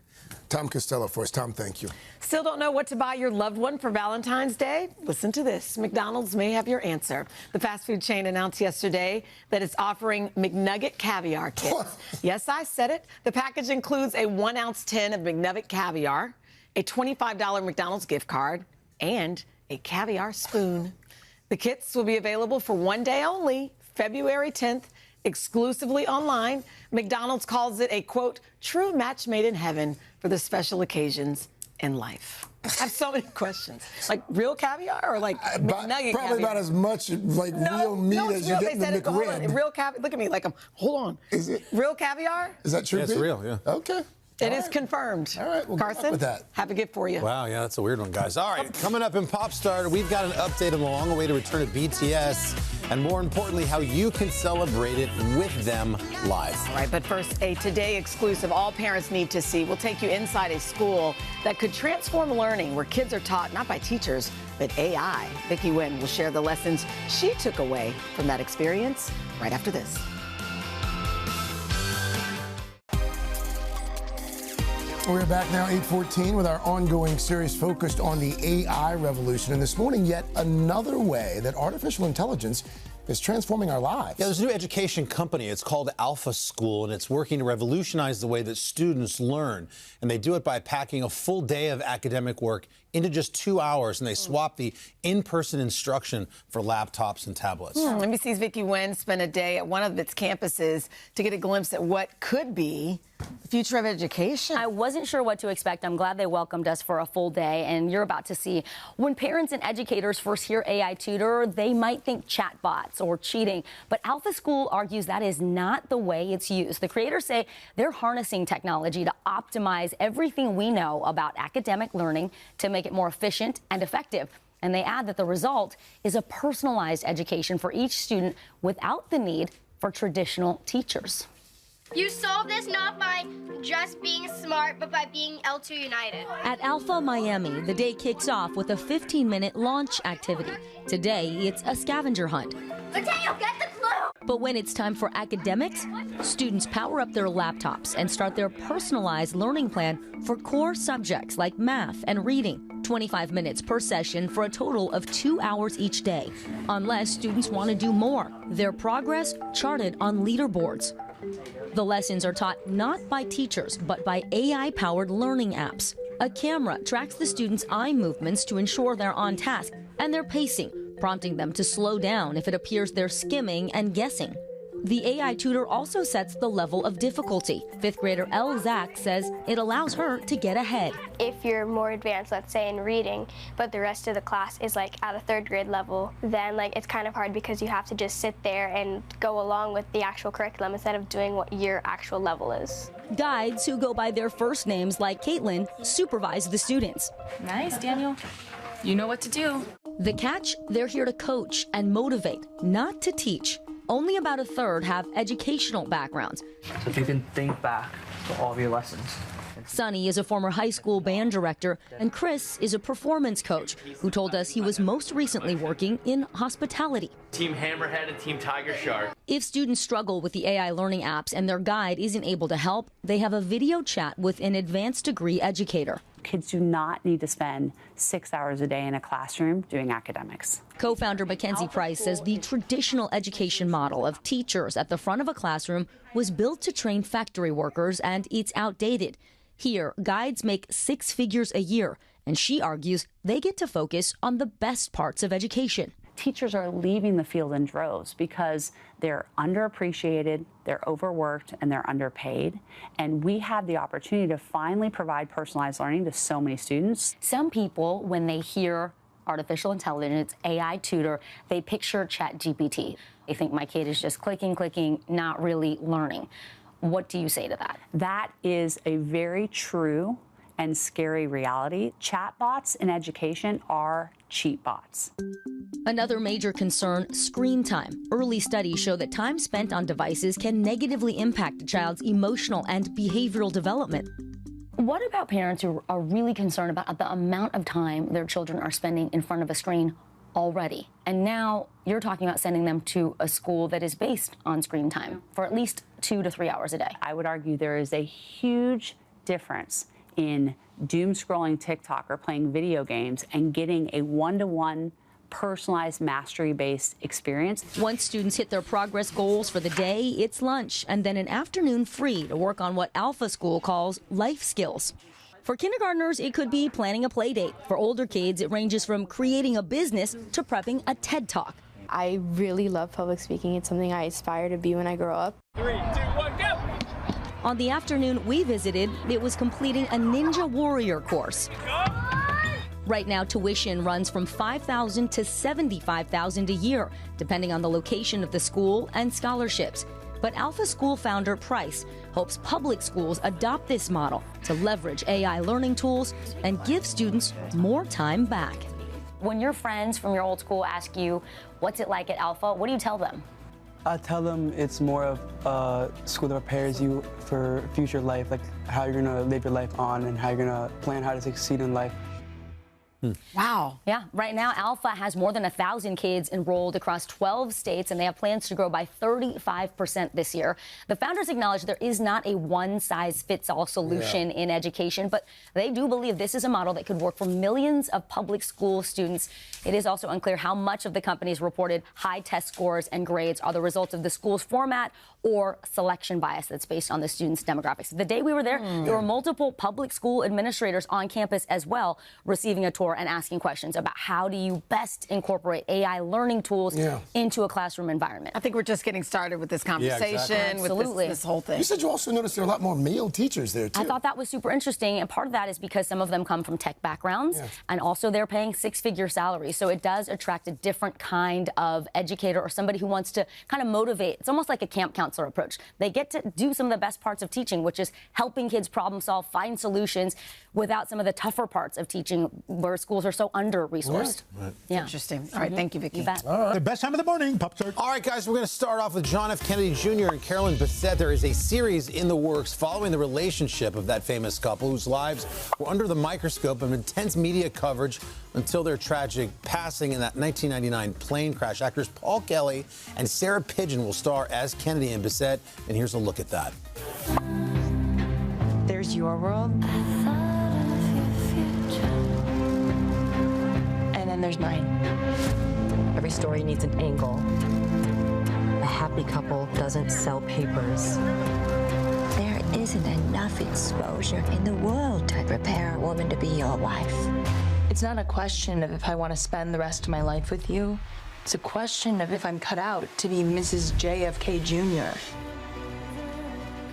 Tom Costello for us. Tom, thank you. Still don't know what to buy your loved one for Valentine's Day? Listen to this. McDonald's may have your answer. The fast food chain announced yesterday that it's offering McNugget caviar kits. Yes, I said it. The package includes a 1-ounce tin of McNugget caviar, a $25 McDonald's gift card, and a caviar spoon. The kits will be available for one day only, February 10th, exclusively online. McDonald's calls it a, quote, true match made in heaven for the special occasions in life. I have so many questions. Like real caviar or like McNugget Probably caviar? about as much like real meat as you get in the McRib. Real caviar. Look at me like I'm, hold on. Is it? Real caviar? Is that true? Yeah, it's real, yeah. Okay. It is confirmed. All right, we'll Carson, go with that. have a gift for you. Wow, yeah, that's a weird one, guys. All right, coming up in Pop Star, we've got an update on the long-awaited return of BTS, and more importantly, how you can celebrate it with them live. All right, but first, a Today exclusive all parents need to see. We'll take you inside a school that could transform learning, where kids are taught not by teachers, but AI. Vicki Nguyen will share the lessons she took away from that experience right after this. We're back now, 8:14, with our ongoing series focused on the AI revolution. And this morning, yet another way that artificial intelligence is transforming our lives. Yeah, there's a new education company. It's called Alpha School, and it's working to revolutionize the way that students learn. And they do it by packing a full day of academic work into just 2 hours, and they swap the in-person instruction for laptops and tablets. NBC's Vicki Nguyen spent a day at one of its campuses to get a glimpse at what could be the future of education. I wasn't sure what to expect. I'm glad they welcomed us for a full day, and you're about to see. When parents and educators first hear AI tutor, they might think chatbots or cheating, but Alpha School argues that is not the way it's used. The creators say they're harnessing technology to optimize everything we know about academic learning to make it more efficient and effective. And they add that the result is a personalized education for each student without the need for traditional teachers. You solve this not by just being smart, but by being L2 United. At Alpha Miami, the day kicks off with a 15-minute launch activity. Today, it's a scavenger hunt. Mateo, get the clue! But when it's time for academics, students power up their laptops and start their personalized learning plan for core subjects like math and reading. 25 minutes per session for a total of 2 hours each day, unless students want to do more. Their progress charted on leaderboards. The lessons are taught not by teachers, but by AI-powered learning apps. A camera tracks the students' eye movements to ensure they're on task and their pacing, prompting them to slow down if it appears they're skimming and guessing. The AI tutor also sets the level of difficulty. Fifth grader Elle Zach says it allows her to get ahead. If you're more advanced, let's say in reading, but the rest of the class is like at a third grade level, then like it's kind of hard because you have to just sit there and go along with the actual curriculum instead of doing what your actual level is. Guides who go by their first names, like Caitlin, supervise the students. Nice, Daniel. You know what to do. The catch? They're here to coach and motivate, not to teach. Only about a third have educational backgrounds. So if you can think back to all of your lessons. Sonny is a former high school band director, and Chris is a performance coach who told us he was most recently working in hospitality. Team Hammerhead and Team Tiger Shark. If students struggle with the AI learning apps and their guide isn't able to help, they have a video chat with an advanced degree educator. Kids do not need to spend 6 hours a day in a classroom doing academics. Co-founder Mackenzie Price says the traditional education model of teachers at the front of a classroom was built to train factory workers, and it's outdated. Here, guides make 6 figures a year, and she argues they get to focus on the best parts of education. Teachers are leaving the field in droves because they're underappreciated, they're overworked, and they're underpaid. And we have the opportunity to finally provide personalized learning to so many students. Some people, when they hear artificial intelligence, AI tutor, they picture ChatGPT. They think my kid is just clicking, not really learning. What do you say to that? That is a very true and scary reality. Chatbots in education are cheat bots. Another major concern, screen time. Early studies show that time spent on devices can negatively impact a child's emotional and behavioral development. What about parents who are really concerned about the amount of time their children are spending in front of a screen already? And now you're talking about sending them to a school that is based on screen time for at least 2 to 3 hours a day. I would argue there is a huge difference in doom scrolling TikTok or playing video games and getting a one-to-one personalized mastery-based experience. Once students hit their progress goals for the day, it's lunch and then an afternoon free to work on what Alpha School calls life skills. For kindergartners, it could be planning a play date. For older kids, it ranges from creating a business to prepping a TED Talk. I really love public speaking. It's something I aspire to be when I grow up. 3, 2, 1, go! On the afternoon we visited, it was completing a Ninja Warrior course. Right now, tuition runs from $5,000 to $75,000 a year, depending on the location of the school and scholarships. But Alpha School founder Price hopes public schools adopt this model to leverage AI learning tools and give students more time back. When your friends from your old school ask you, what's it like at Alpha, what do you tell them? I tell them it's more of a school that prepares you for future life, like how you're gonna live your life on and how you're gonna plan how to succeed in life. Wow. Yeah, right now Alpha has more than 1,000 kids enrolled across 12 states, and they have plans to grow by 35% this year. The founders acknowledge there is not a one-size-fits-all solution in education, but they do believe this is a model that could work for millions of public school students. It is also unclear how much of the company's reported high test scores and grades are the result of the school's format or selection bias that's based on the students' demographics. The day we were there, there were multiple public school administrators on campus as well, receiving a tour and asking questions about how do you best incorporate AI learning tools into a classroom environment. I think we're just getting started with this conversation, with this whole thing. You said you also noticed there are a lot more male teachers there, too. I thought that was super interesting, and part of that is because some of them come from tech backgrounds, and also they're paying 6-figure salaries. So it does attract a different kind of educator or somebody who wants to kind of motivate. It's almost like a camp counselor approach. They get to do some of the best parts of teaching, which is helping kids problem solve, find solutions without some of the tougher parts of teaching where schools are so under-resourced. Yeah. Interesting. All right, thank you, Vicki. You bet. All right. The best time of the morning, Pop Tart. All right, guys, we're going to start off with John F. Kennedy Jr. and Carolyn Bessette. There is a series in the works following the relationship of that famous couple whose lives were under the microscope of intense media coverage until their tragic passing in that 1999 plane crash. Actors Paul Kelly and Sarah Pidgeon will star as Kennedy and Bessette, and here's a look at that. There's your world. And then there's mine. Every story needs an angle. A happy couple doesn't sell papers. isn't enough exposure in the world to prepare a woman to be your wife. It's not a question of if I want to spend the rest of my life with you. It's a question of if I'm cut out to be Mrs. JFK Jr.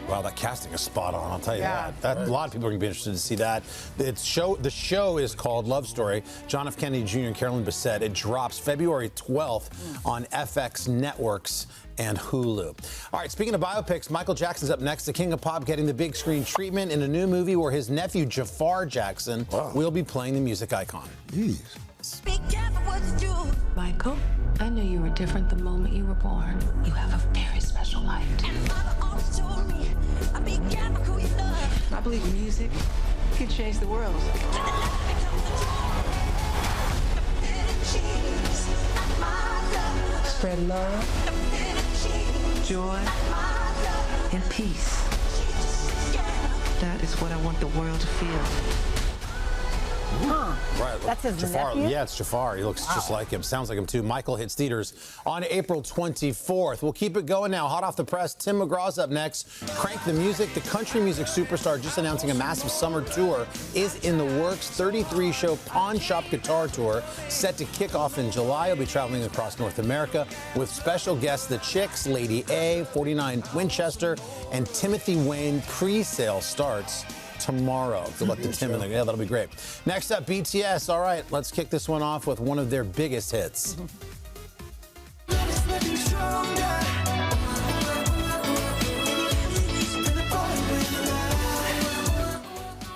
Wow, that casting is spot on, I'll tell you that. A lot of people are going to be interested to see that. The show is called Love Story. John F. Kennedy Jr. and Carolyn Bessette. It drops February 12th on FX Networks and Hulu. All right, speaking of biopics, Michael Jackson's up next. The King of Pop getting the big screen treatment in a new movie where his nephew, Jafar Jackson, will be playing the music icon. Jeez. Michael, I knew you were different the moment you were born. You have a very special life. I believe music can change the world. Spread love, joy, and peace. That is what I want the world to feel. Right. That's his Jafar. nephew? Yeah, it's Jafar. He looks just like him. Sounds like him, too. Michael hits theaters on April 24th. We'll keep it going now. Hot off the press, Tim McGraw's up next. Crank the Music. The country music superstar just announcing a massive summer tour is in the works. 33-show Pawn Shop Guitar Tour set to kick off in July. He'll be traveling across North America with special guests The Chicks, Lady A, 49 Winchester, and Timothy Wayne. Pre-sale starts tomorrow. Good luck to Tim in there. Yeah, that'll be great. Next up, BTS. All right, let's kick this one off with one of their biggest hits.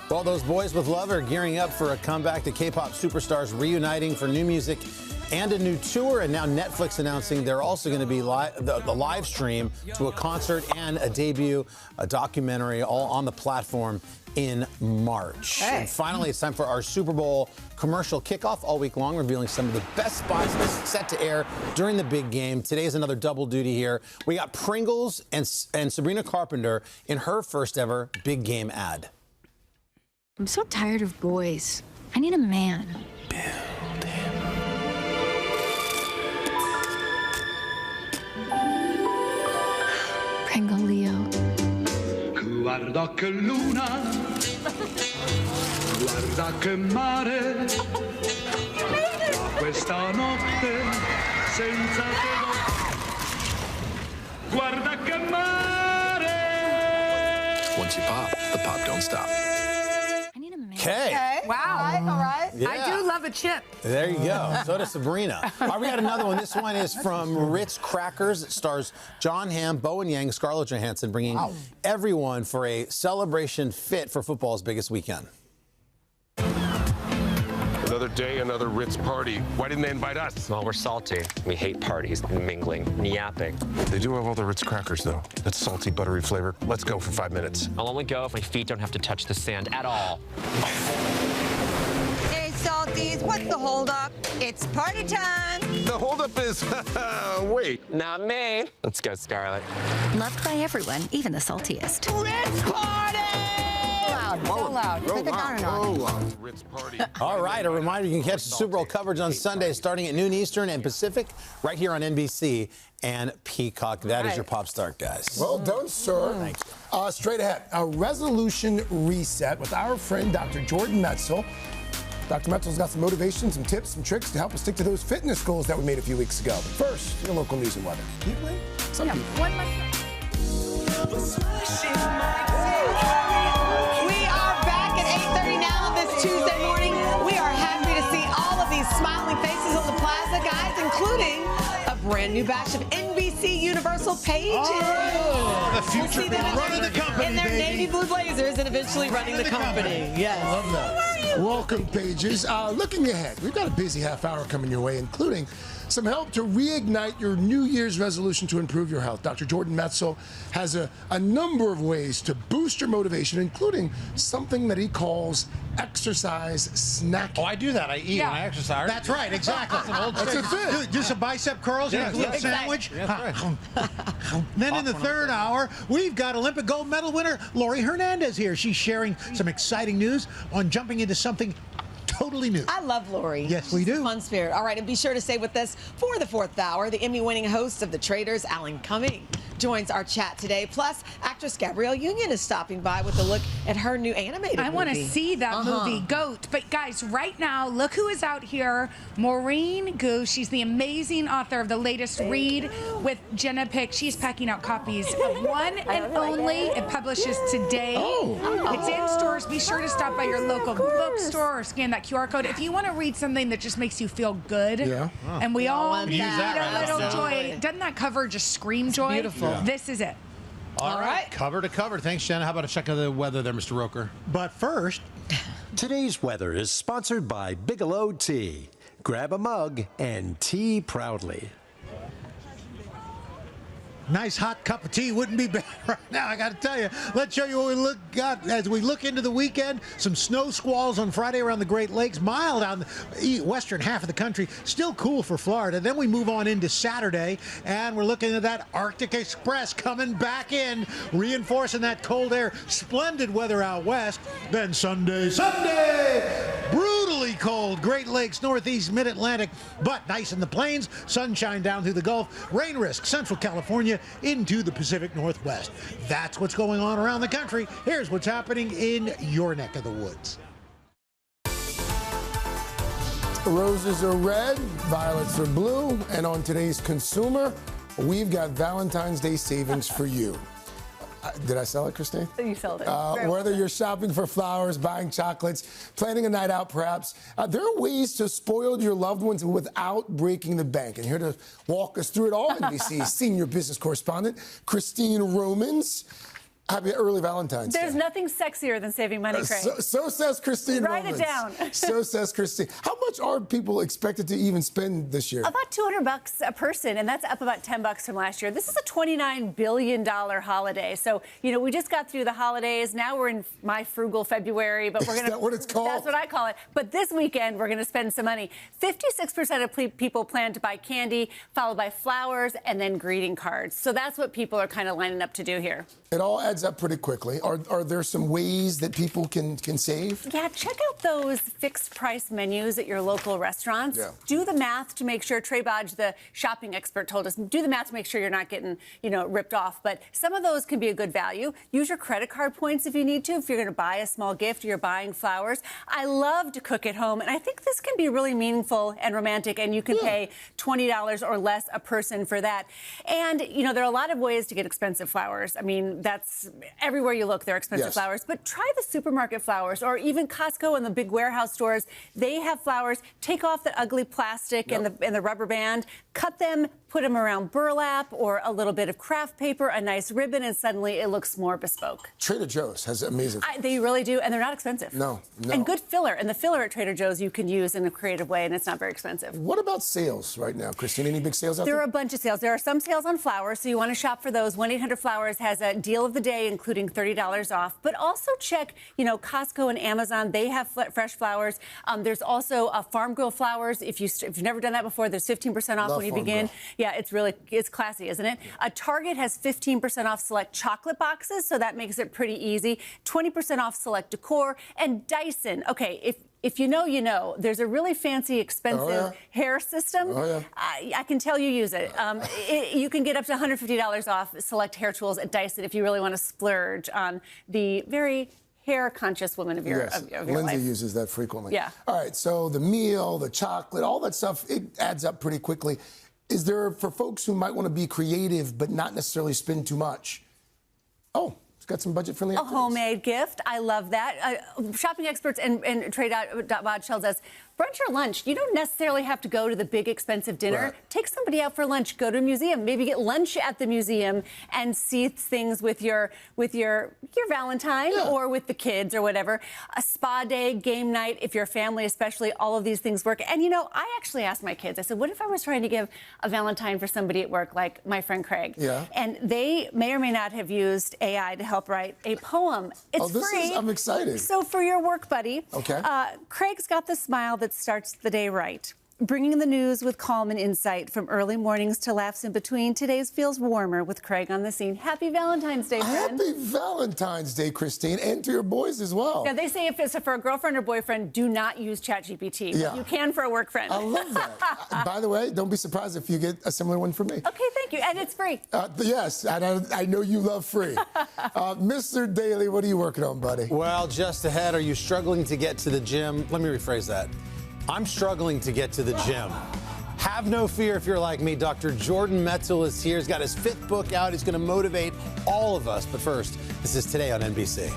Well, those boys with love are gearing up for a comeback. The K-pop superstars reuniting for new music and a new tour, and now Netflix announcing they're also going to be the live stream to a concert and a debut, a documentary, all on the platform in March. Hey. And finally, it's time for our Super Bowl commercial kickoff all week long, revealing some of the best spots set to air during the big game. Today is another double duty here. We got Pringles and Sabrina Carpenter in her first ever big game ad. I'm so tired of boys. I need a man. Pringle Leo. Guarda che luna, guarda che mare, questa notte senza te. Guarda che mare. Once you pop, the pop don't stop. Okay. Wow. All right. Yeah. I do love a chip. There you go. So does Sabrina. All right, we got another one. This one is from Ritz Crackers. It stars Jon Hamm, Bowen Yang, Scarlett Johansson, bringing everyone for a celebration fit for football's biggest weekend. Another day, another Ritz party. Why didn't they invite us? Well, we're salty. We hate parties and mingling and yapping. They do have all the Ritz crackers, though. That salty, buttery flavor. Let's go for 5 minutes. I'll only go if my feet don't have to touch the sand at all. Hey, Salties, what's the holdup? It's party time. The holdup is, wait. Not me. Let's go, Scarlett. Loved by everyone, even the saltiest. Ritz party! So loud. Put the down on. Ritz party. All right, a reminder, you can catch the Super Bowl coverage on Sunday starting at noon Eastern and Pacific right here on NBC and Peacock. That is your Pop Start, guys. Well done, sir. Thanks. Straight ahead, a resolution reset with our friend Dr. Jordan Metzel. Dr. Metzel's got some motivation, some tips, some tricks to help us stick to those fitness goals that we made a few weeks ago. But first, your local news and weather. Some people. One more. We are back at 8:30 now this Tuesday morning. We are happy to see all of these smiling faces on the plaza, guys, including a brand new batch of NBC Universal pages. Oh, the future We'll see them running the company, in their baby. navy blue blazers and eventually running the company. Yes. I love that. Welcome, Pages. Looking ahead, we've got a busy half hour coming your way, including some help to reignite your New Year's resolution to improve your health. Dr. Jordan Metzel has a number of ways to boost your motivation, including something that he calls exercise snacking. Oh, I do that. I eat when I exercise. That's right, exactly. That's an old That's trick. a fit. Do some bicep curls and a little sandwich. That's right. Then in the third hour, we've got Olympic gold medal winner Lori Hernandez here. She's sharing some exciting news on jumping into something totally new. I love Lori. Yes, we do. Fun spirit. All right, and be sure to stay with us for the fourth hour. The Emmy-winning host of The Traitors, Alan Cumming, joins our chat today. Plus, actress Gabrielle Union is stopping by with a look at her new animated movie. I want to see that movie, Goat. But guys, right now, look who is out here. Maureen Gu. She's the amazing author of the latest read with Jenna Pick. She's packing out copies of One and Only. It publishes today. It's in stores. Be sure to stop by your local bookstore or scan that QR code. If you want to read something that just makes you feel good, and we all need a little joy. Doesn't that cover just scream joy? Beautiful. Yeah. This is it. All right, cover to cover. Thanks, Jenna. How about a check of the weather there, Mr. Roker? But first, today's weather is sponsored by Bigelow Tea. Grab a mug and tea proudly. nice hot cup of tea wouldn't be bad right now, I got to tell you. Let's show you what we got as we look into the weekend. Some snow squalls on Friday around the Great Lakes, mild on the western half of the country, still cool for Florida. Then we move on into Saturday, and we're looking at that Arctic Express coming back in, reinforcing that cold air. Splendid weather out west. Then Sunday, brutally cold. Great Lakes, Northeast, Mid-Atlantic, but nice in the plains. Sunshine down through the Gulf. Rain risk, Central California into the Pacific Northwest. That's what's going on around the country. Here's what's happening in your neck of the woods. Roses are red, violets are blue, and on today's Consumer, we've got Valentine's Day savings for you. Did I sell it, Christine? You sold it. Whether you're shopping for flowers, buying chocolates, planning a night out perhaps, there are ways to spoil your loved ones without breaking the bank. And here to walk us through it all, NBC senior business correspondent Christine Romans. Happy early Valentine's Day. There's nothing sexier than saving money, Craig. So says Christine Write Romans. it down. So says Christine. How much are people expected to even spend this year? About $200 a person, and that's up about $10 from last year. This is a $29 billion holiday. So, you know, we just got through the holidays. Now we're in my frugal February, but we're going to... Is that what it's called? That's what I call it. But this weekend, we're going to spend some money. 56% of people plan to buy candy, followed by flowers, and then greeting cards. So that's what people are kind of lining up to do here. It all adds up pretty quickly. Are there some ways that people can save? Yeah, check out those fixed price menus at your local restaurants. Yeah. Do the math to make sure, Trey Bodge, the shopping expert, told us, do the math to make sure you're not getting, you know, ripped off. But some of those can be a good value. Use your credit card points if you need to, if you're going to buy a small gift or you're buying flowers. I love to cook at home, and I think this can be really meaningful and romantic, and you can pay $20 or less a person for that. And, you know, there are a lot of ways to get expensive flowers. I mean, that's everywhere you look, there are expensive flowers. But try the supermarket flowers, or even Costco and the big warehouse stores. They have flowers. Take off the ugly plastic and the rubber band. Cut them, put them around burlap or a little bit of craft paper, a nice ribbon, and suddenly it looks more bespoke. Trader Joe's has amazing. They really do, and they're not expensive. No. And good filler. And the filler at Trader Joe's you can use in a creative way, and it's not very expensive. What about sales right now, Christine? Any big sales out there? There are a bunch of sales. There are some sales on flowers, so you want to shop for those. 1-800-Flowers has a deal of the day, including $30 off. But also check, you know, Costco and Amazon. They have fresh flowers. There's also farm girl flowers. If you've never done that before, there's 15% off when you begin. Girl. Yeah, it's classy, isn't it? Target has 15% off select chocolate boxes, so that makes it pretty easy. 20% off select decor. And Dyson. Okay, if you know, you know. There's a really fancy, expensive hair system. I can tell you use it. You can get up to $150 off select hair tools at Dyson if you really want to splurge on the very hair-conscious woman of your Lindsay life. uses that frequently. Yeah. All right, so the meal, the chocolate, all that stuff, it adds up pretty quickly. Is there, for folks who might want to be creative but not necessarily spend too much? Oh. Got some budget-friendly activities. A homemade gift. I love that. Shopping experts and Trey Bodge tells us, brunch or lunch, you don't necessarily have to go to the big expensive dinner. Right. Take somebody out for lunch. Go to a museum. Maybe get lunch at the museum and see things with your Valentine or with the kids or whatever. A spa day, game night, if you're a family especially, all of these things work. And, you know, I actually asked my kids, I said, what if I was trying to give a Valentine for somebody at work, like my friend Craig? Yeah. And they may or may not have used AI to help write a poem. It's free. I'm excited. So for your work buddy, okay. Craig's got the smile that starts the day right. Bringing the news with calm and insight from early mornings to laughs in between. Today's feels warmer with Craig on the scene. Happy Valentine's Day, friend. Happy Valentine's Day, Christine, and to your boys as well. Now, they say if it's for a girlfriend or boyfriend, do not use ChatGPT. Yeah. You can for a work friend. I love that. By the way, don't be surprised if you get a similar one from me. Okay, thank you. And it's free. Yes, and I know you love free. Mr. Daly, what are you working on, buddy? Well, just ahead, are you struggling to get to the gym? Let me rephrase that. I'm struggling to get to the gym. Have no fear if you're like me. Dr. Jordan Metzel is here. He's got his 5th book out. He's going to motivate all of us. But first, this is Today on NBC.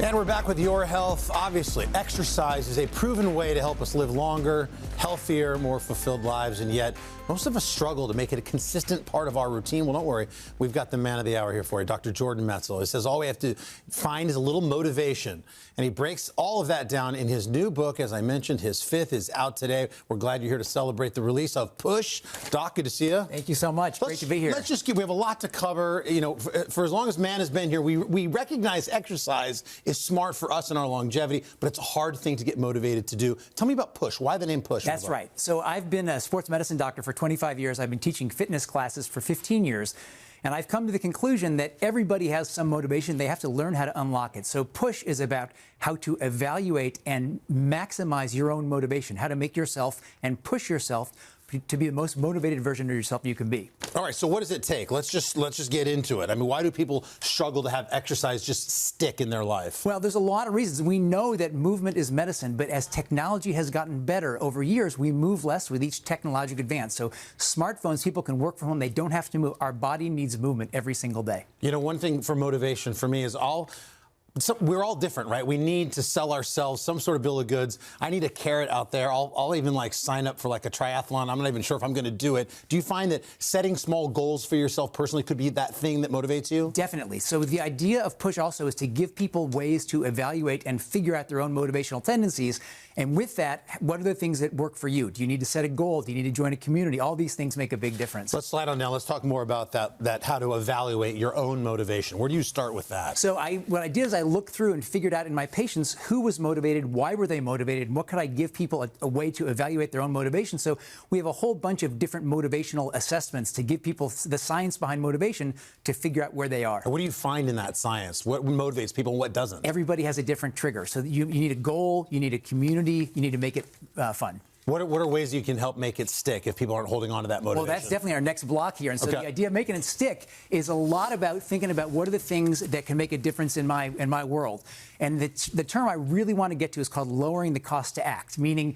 And we're back with Your Health. Obviously, exercise is a proven way to help us live longer, healthier, more fulfilled lives, and yet most of us struggle to make it a consistent part of our routine. Well, don't worry. We've got the man of the hour here for you, Dr. Jordan Metzel. He says all we have to find is a little motivation, and he breaks all of that down in his new book. As I mentioned, his 5th is out today. We're glad you're here to celebrate the release of Push. Doc, good to see you. Thank you so much. Great to be here. Let's just we have a lot to cover. You know, for as long as man has been here, we recognize exercise is smart for us and our longevity, but it's a hard thing to get motivated to do. Tell me about Push. Why the name Push? That's right. So I've been a sports medicine doctor for 25 years. I've been teaching fitness classes for 15 years. And I've come to the conclusion that everybody has some motivation. They have to learn how to unlock it. So Push is about how to evaluate and maximize your own motivation, how to make yourself and push yourself to be the most motivated version of yourself you can be. All right, so what does it take? Let's just get into it. I mean, why do people struggle to have exercise just stick in their life? Well, there's a lot of reasons. We know that movement is medicine, but as technology has gotten better over years, we move less with each technological advance. So smartphones, people can work from home. They don't have to move. Our body needs movement every single day. You know, one thing for motivation for me is we're all different, right? We need to sell ourselves some sort of bill of goods. I need a carrot out there. I'll even like sign up for like a triathlon. I'm not even sure if I'm going to do it. Do you find that setting small goals for yourself personally could be that thing that motivates you? Definitely. So the idea of Push also is to give people ways to evaluate and figure out their own motivational tendencies. And with that, what are the things that work for you? Do you need to set a goal? Do you need to join a community? All these things make a big difference. Let's slide on now. Let's talk more about that how to evaluate your own motivation. Where do you start with that? So what I did is I looked through and figured out in my patients who was motivated, why were they motivated, and what could I give people a way to evaluate their own motivation. So we have a whole bunch of different motivational assessments to give people the science behind motivation to figure out where they are. And what do you find in that science? What motivates people and what doesn't? Everybody has a different trigger. So you need a goal, you need a community, you need to make it fun. What are ways you can help make it stick if people aren't holding on to that motivation? Well, that's definitely our next block here. And so the idea of making it stick is a lot about thinking about what are the things that can make a difference in my world. And the term I really want to get to is called lowering the cost to act, meaning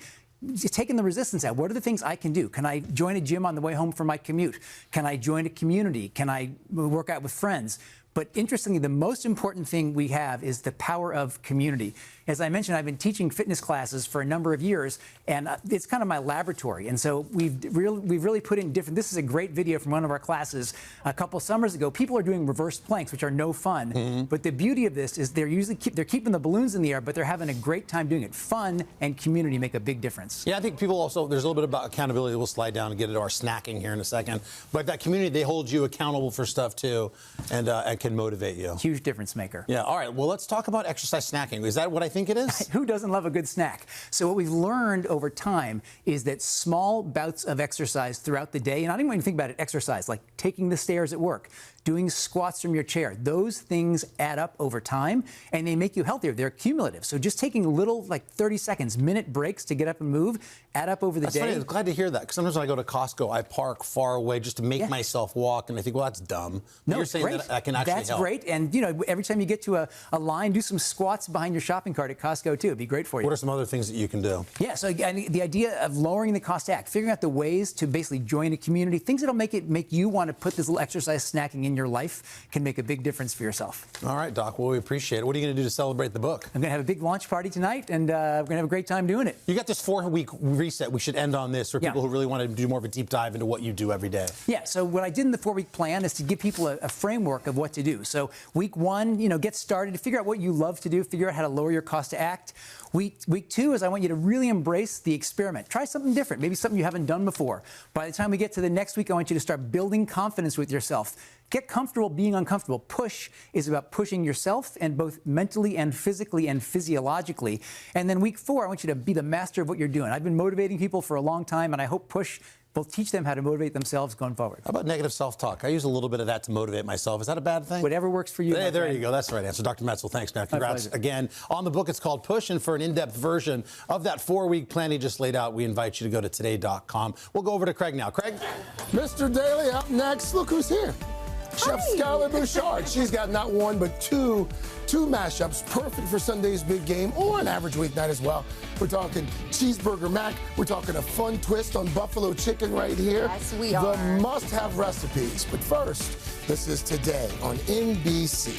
just taking the resistance out. What are the things I can do? Can I join a gym on the way home from my commute? Can I join a community? Can I work out with friends? But interestingly, the most important thing we have is the power of community. As I mentioned, I've been teaching fitness classes for a number of years, and it's kind of my laboratory. And so we've really put in different. This is a great video from one of our classes a couple summers ago. People are doing reverse planks, which are no fun. Mm-hmm. But the beauty of this is they're keeping the balloons in the air, but they're having a great time doing it. Fun and community make a big difference. Yeah, I think people also, there's a little bit about accountability. We'll slide down and get into our snacking here in a second. But that community, they hold you accountable for stuff too, and can motivate you. Huge difference maker. Yeah. All right. Well, let's talk about exercise snacking. Is that what I think it is? Who doesn't love a good snack? So what we've learned over time is that small bouts of exercise throughout the day, and I don't even think about it exercise, like taking the stairs at work, doing squats from your chair, those things add up over time and they make you healthier. They're cumulative. So just taking little, like 30 seconds, minute breaks to get up and move, add up over the day. Funny. I'm glad to hear that, because sometimes when I go to Costco, I park far away just to make myself walk, and I think, well, that's dumb. No, you're saying that I can actually help. That's great. And, you know, every time you get to a line, do some squats behind your shopping cart at Costco, too. It'd be great for you. What are some other things that you can do? Yeah, so again, the idea of lowering the cost to act, figuring out the ways to basically join a community, things that'll make you want to put this little exercise snacking in your life can make a big difference for yourself. All right, Doc. Well, we appreciate it. What are you going to do to celebrate the book? I'm going to have a big launch party tonight, and we're going to have a great time doing it. You got this 4-week reset. We should end on this for people who really want to do more of a deep dive into what you do every day. Yeah, so what I did in the 4-week plan is to give people a framework of what to to do. So week 1, get started, figure out what you love to do, figure out how to lower your cost to act. Week 2 is I want you to really embrace the experiment. Try something different, maybe something you haven't done before. By the time we get to the next week, I want you to start building confidence with yourself. Get comfortable being uncomfortable. Push is about pushing yourself, and both mentally and physically and physiologically. And then week 4, I want you to be the master of what you're doing. I've been motivating people for a long time, and I hope Push will teach them how to motivate themselves going forward. How about negative self-talk? I use a little bit of that to motivate myself. Is that a bad thing? Whatever works for you. Hey, there you go. That's the right answer. Dr. Metzl, thanks, man. Congrats again on the book. It's called Push, and for an in-depth version of that 4-week plan he just laid out, we invite you to go to today.com. We'll go over to Craig now. Craig? Mr. Daly up next. Look who's here. Chef Skylar Bouchard. She's got not one, but two mashups, perfect for Sunday's big game or an average weeknight as well. We're talking cheeseburger mac. We're talking a fun twist on buffalo chicken right here. Yes, we are. The must-have recipes. But first, this is Today on NBC.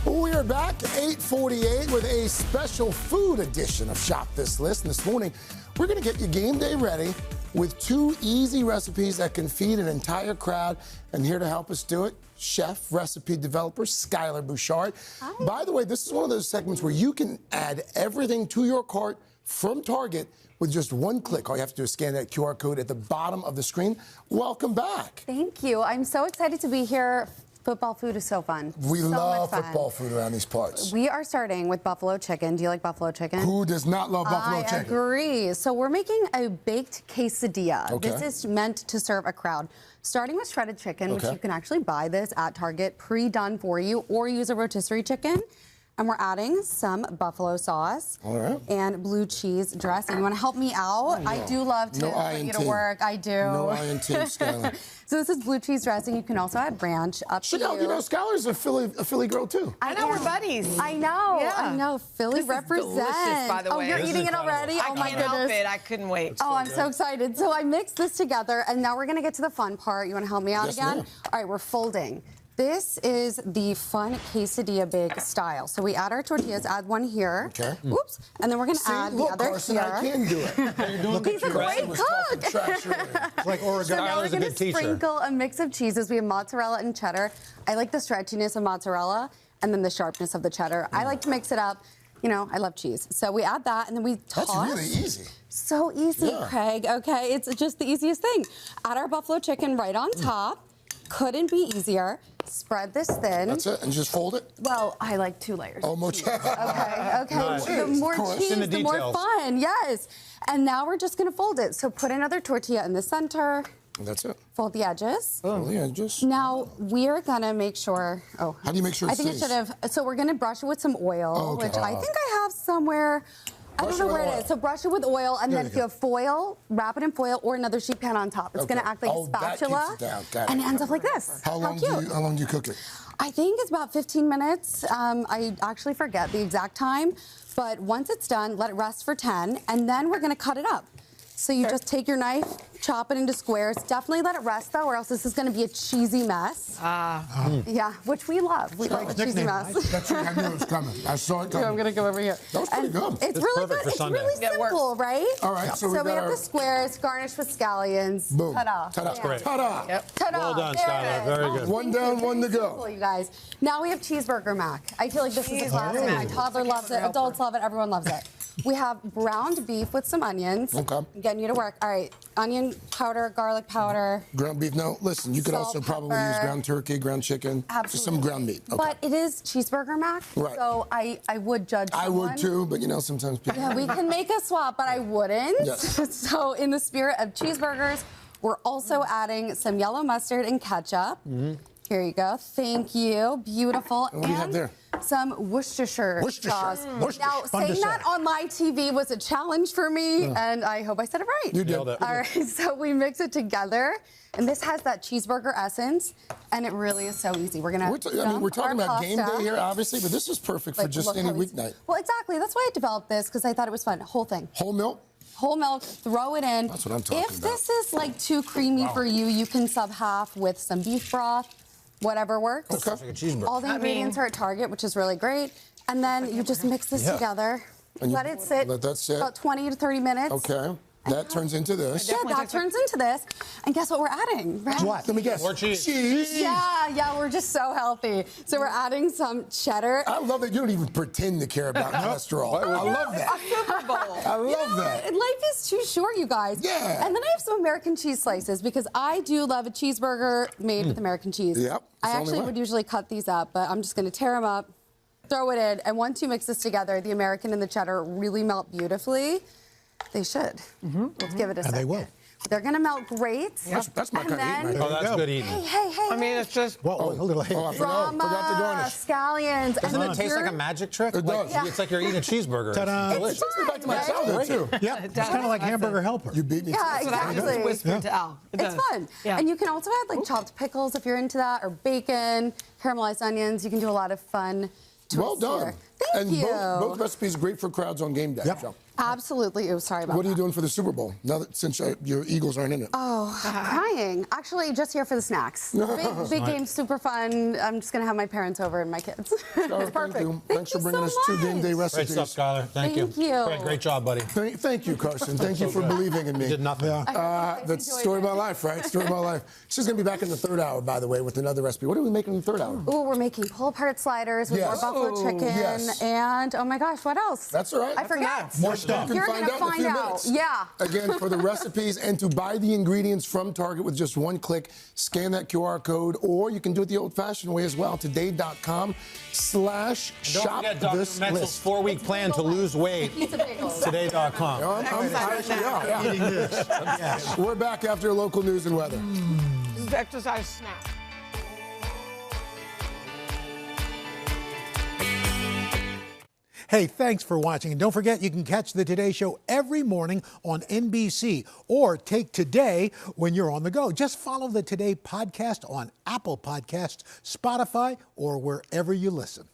We are back at 8:48 with a special food edition of Shop This List. And this morning, we're going to get you game day ready with 2 easy recipes that can feed an entire crowd. And here to help us do it, chef, recipe developer, Skylar Bouchard. Hi. By the way, this is one of those segments where you can add everything to your cart from Target with just one click. All you have to do is scan that QR code at the bottom of the screen. Welcome back. Thank you. I'm so excited to be here. Football food is so fun. We so love football food around these parts. We are starting with buffalo chicken. Do you like buffalo chicken? Who does not love buffalo chicken? I agree. So we're making a baked quesadilla. Okay. This is meant to serve a crowd. Starting with shredded chicken, which you can actually buy this at Target pre-done for you, or use a rotisserie chicken. And we're adding some buffalo sauce and blue cheese dressing. You want to help me out? I do love to put you to work. I do. No INT, Skylar. So this is blue cheese dressing. You can also add ranch. Up to you. You know, Skylar's a Philly girl too. I know, we're buddies. I know. Yeah. I know. Philly represents. Delicious, by the way. Oh, you're eating it already? Oh my goodness. I can't help it. I couldn't wait. Oh, I'm so excited. So I mixed this together, and now we're gonna get to the fun part. You want to help me out again? All right, we're folding. This is the fun quesadilla big style. So we add our tortillas, add one here. Okay. Oops. And then we're going to add the other Carson, here. I can do it. He's a great cook. It's like Oregon. So now we're going to sprinkle a mix of cheeses. We have mozzarella and cheddar. I like the stretchiness of mozzarella and then the sharpness of the cheddar. I like to mix it up. You know, I love cheese. So we add that, and then we toss. That's really easy. So easy, Craig. Okay, it's just the easiest thing. Add our buffalo chicken right on top. Couldn't be easier. Spread this thin. That's it, and just fold it? Well, I like 2 layers. Oh, much. Okay. Nice. The more cheese, the more fun. Yes. And now we're just going to fold it. So put another tortilla in the center. That's it. Fold the edges. Oh, the edges. Now we're going to make sure. Oh. How do you make sure it's I think it should have. So we're going to brush it with some oil, which I think I have somewhere. I don't know where it is. So brush it with oil, and then if you have foil, wrap it in foil or another sheet pan on top. It's going to act like a spatula, and it ends up like this. How long do you cook it? I think it's about 15 minutes. I actually forget the exact time, but once it's done, let it rest for 10, and then we're going to cut it up. So you just take your knife, chop it into squares. Definitely let it rest, though, or else this is going to be a cheesy mess. Yeah, which we love. We love a cheesy mess. That's right. I knew it was coming. I saw it coming. I'm going to go over here. That was pretty good. It's really good. It's really simple, right? All right. So we have the squares garnished with scallions. Boom. Ta-da. Ta-da. Yeah. Great. Ta-da. Yep. Ta-da. Well done, Skylar. Very good. One down, one to go. Simple, you guys. Now we have cheeseburger mac. I feel like this is a classic. My toddler loves it. Adults love it. Everyone loves it. We have browned beef with some onions. Okay. Getting you to work. All right. Onion powder, garlic powder. Ground beef. No, listen, you could also probably use ground turkey, ground chicken. Absolutely. Just some ground meat. Okay. But it is cheeseburger mac. Right. So I would judge someone. I would too, but you know, sometimes people. Yeah, we can make a swap, but I wouldn't. Yes. So in the spirit of cheeseburgers, we're also adding some yellow mustard and ketchup. Here you go. Thank you. Beautiful. What do you have there? Some Worcestershire sauce. Now, Fun to saying that say. on live TV was a challenge for me, and I hope I said it right. You did. All right, so we mix it together, and this has that cheeseburger essence, and it really is so easy. We're gonna. We're talking about game day here, obviously, but this is perfect for just any weeknight. Well, exactly. That's why I developed this, because I thought it was fun. Whole thing. Whole milk. Whole milk, throw it in. That's what I'm talking about. If this is like too creamy for you, you can sub half with some beef broth, whatever works. Okay. Like a cheeseburger. All the ingredients are at Target, which is really great. And then you just mix this together. Let it sit Let that sit. About 20 to 30 minutes. Okay. That turns into this. Yeah, that turns into this. And guess what we're adding? Right? What? Let me guess. More cheese. Yeah, we're just so healthy. So we're adding some cheddar. I love that you don't even pretend to care about cholesterol. I love that. Super Bowl. I love that. Life is too short, you guys. Yeah. And then I have some American cheese slices because I do love a cheeseburger made with American cheese. Yep. I actually would usually cut these up, but I'm just going to tear them up, throw it in, and once you mix this together, the American and the cheddar really melt beautifully. They should. Let's give it a second. And they will. They're going to melt great. That's my kind of eating right there. Oh, that's good eating. Hey. I mean, it's just. Whoa, a little I forgot to garnish. Scallions. Doesn't and it taste like a magic trick? It does. It's like you're eating a cheeseburger. Ta-da. It's delicious. Takes me back to my childhood, too. Yeah, it's kind of like Hamburger Helper. You beat me. Yeah, exactly. Whispered to Al. It's fun. Yeah. And you can also add like chopped pickles if you're into that, or bacon, caramelized onions. You can do a lot of fun twists Well done. here. Thank you. Both recipes great for crowds on game day. Yep. So. Absolutely. Oh, sorry about What are you that. doing for the Super Bowl now that since your Eagles aren't in it? Oh, crying. Actually, just here for the snacks. Big game, super fun. I'm just going to have my parents over and my kids. It's perfect. Thank you. Thanks for bringing us 2 game day Great recipes. stuff, Skylar. Thank you. Thank you. Great job, buddy. Thank you, Carson. Thank you for believing in me. You did nothing. That's the story of my life, right? Story of my life. She's going to be back in the 3rd hour, by the way, with another recipe. What are we making in the 3rd hour? Ooh, we're making pull-apart sliders with more buffalo chicken. Yes. And, oh my gosh, what else? That's all right. I forgot. More stuff. You You're can going to find out in a few find out. minutes. Yeah. Again, for the recipes and to buy the ingredients from Target with just 1 click, scan that QR code, or you can do it the old-fashioned way as well, today.com/shop Don't forget Dr. this Metzel's list. 4-week plan to lose weight. Today.com. I actually am. Eating this. Yes. We're back after local news and weather. This is exercise snack. Hey, thanks for watching. And don't forget, you can catch the Today Show every morning on NBC or take Today when you're on the go. Just follow the Today podcast on Apple Podcasts, Spotify, or wherever you listen.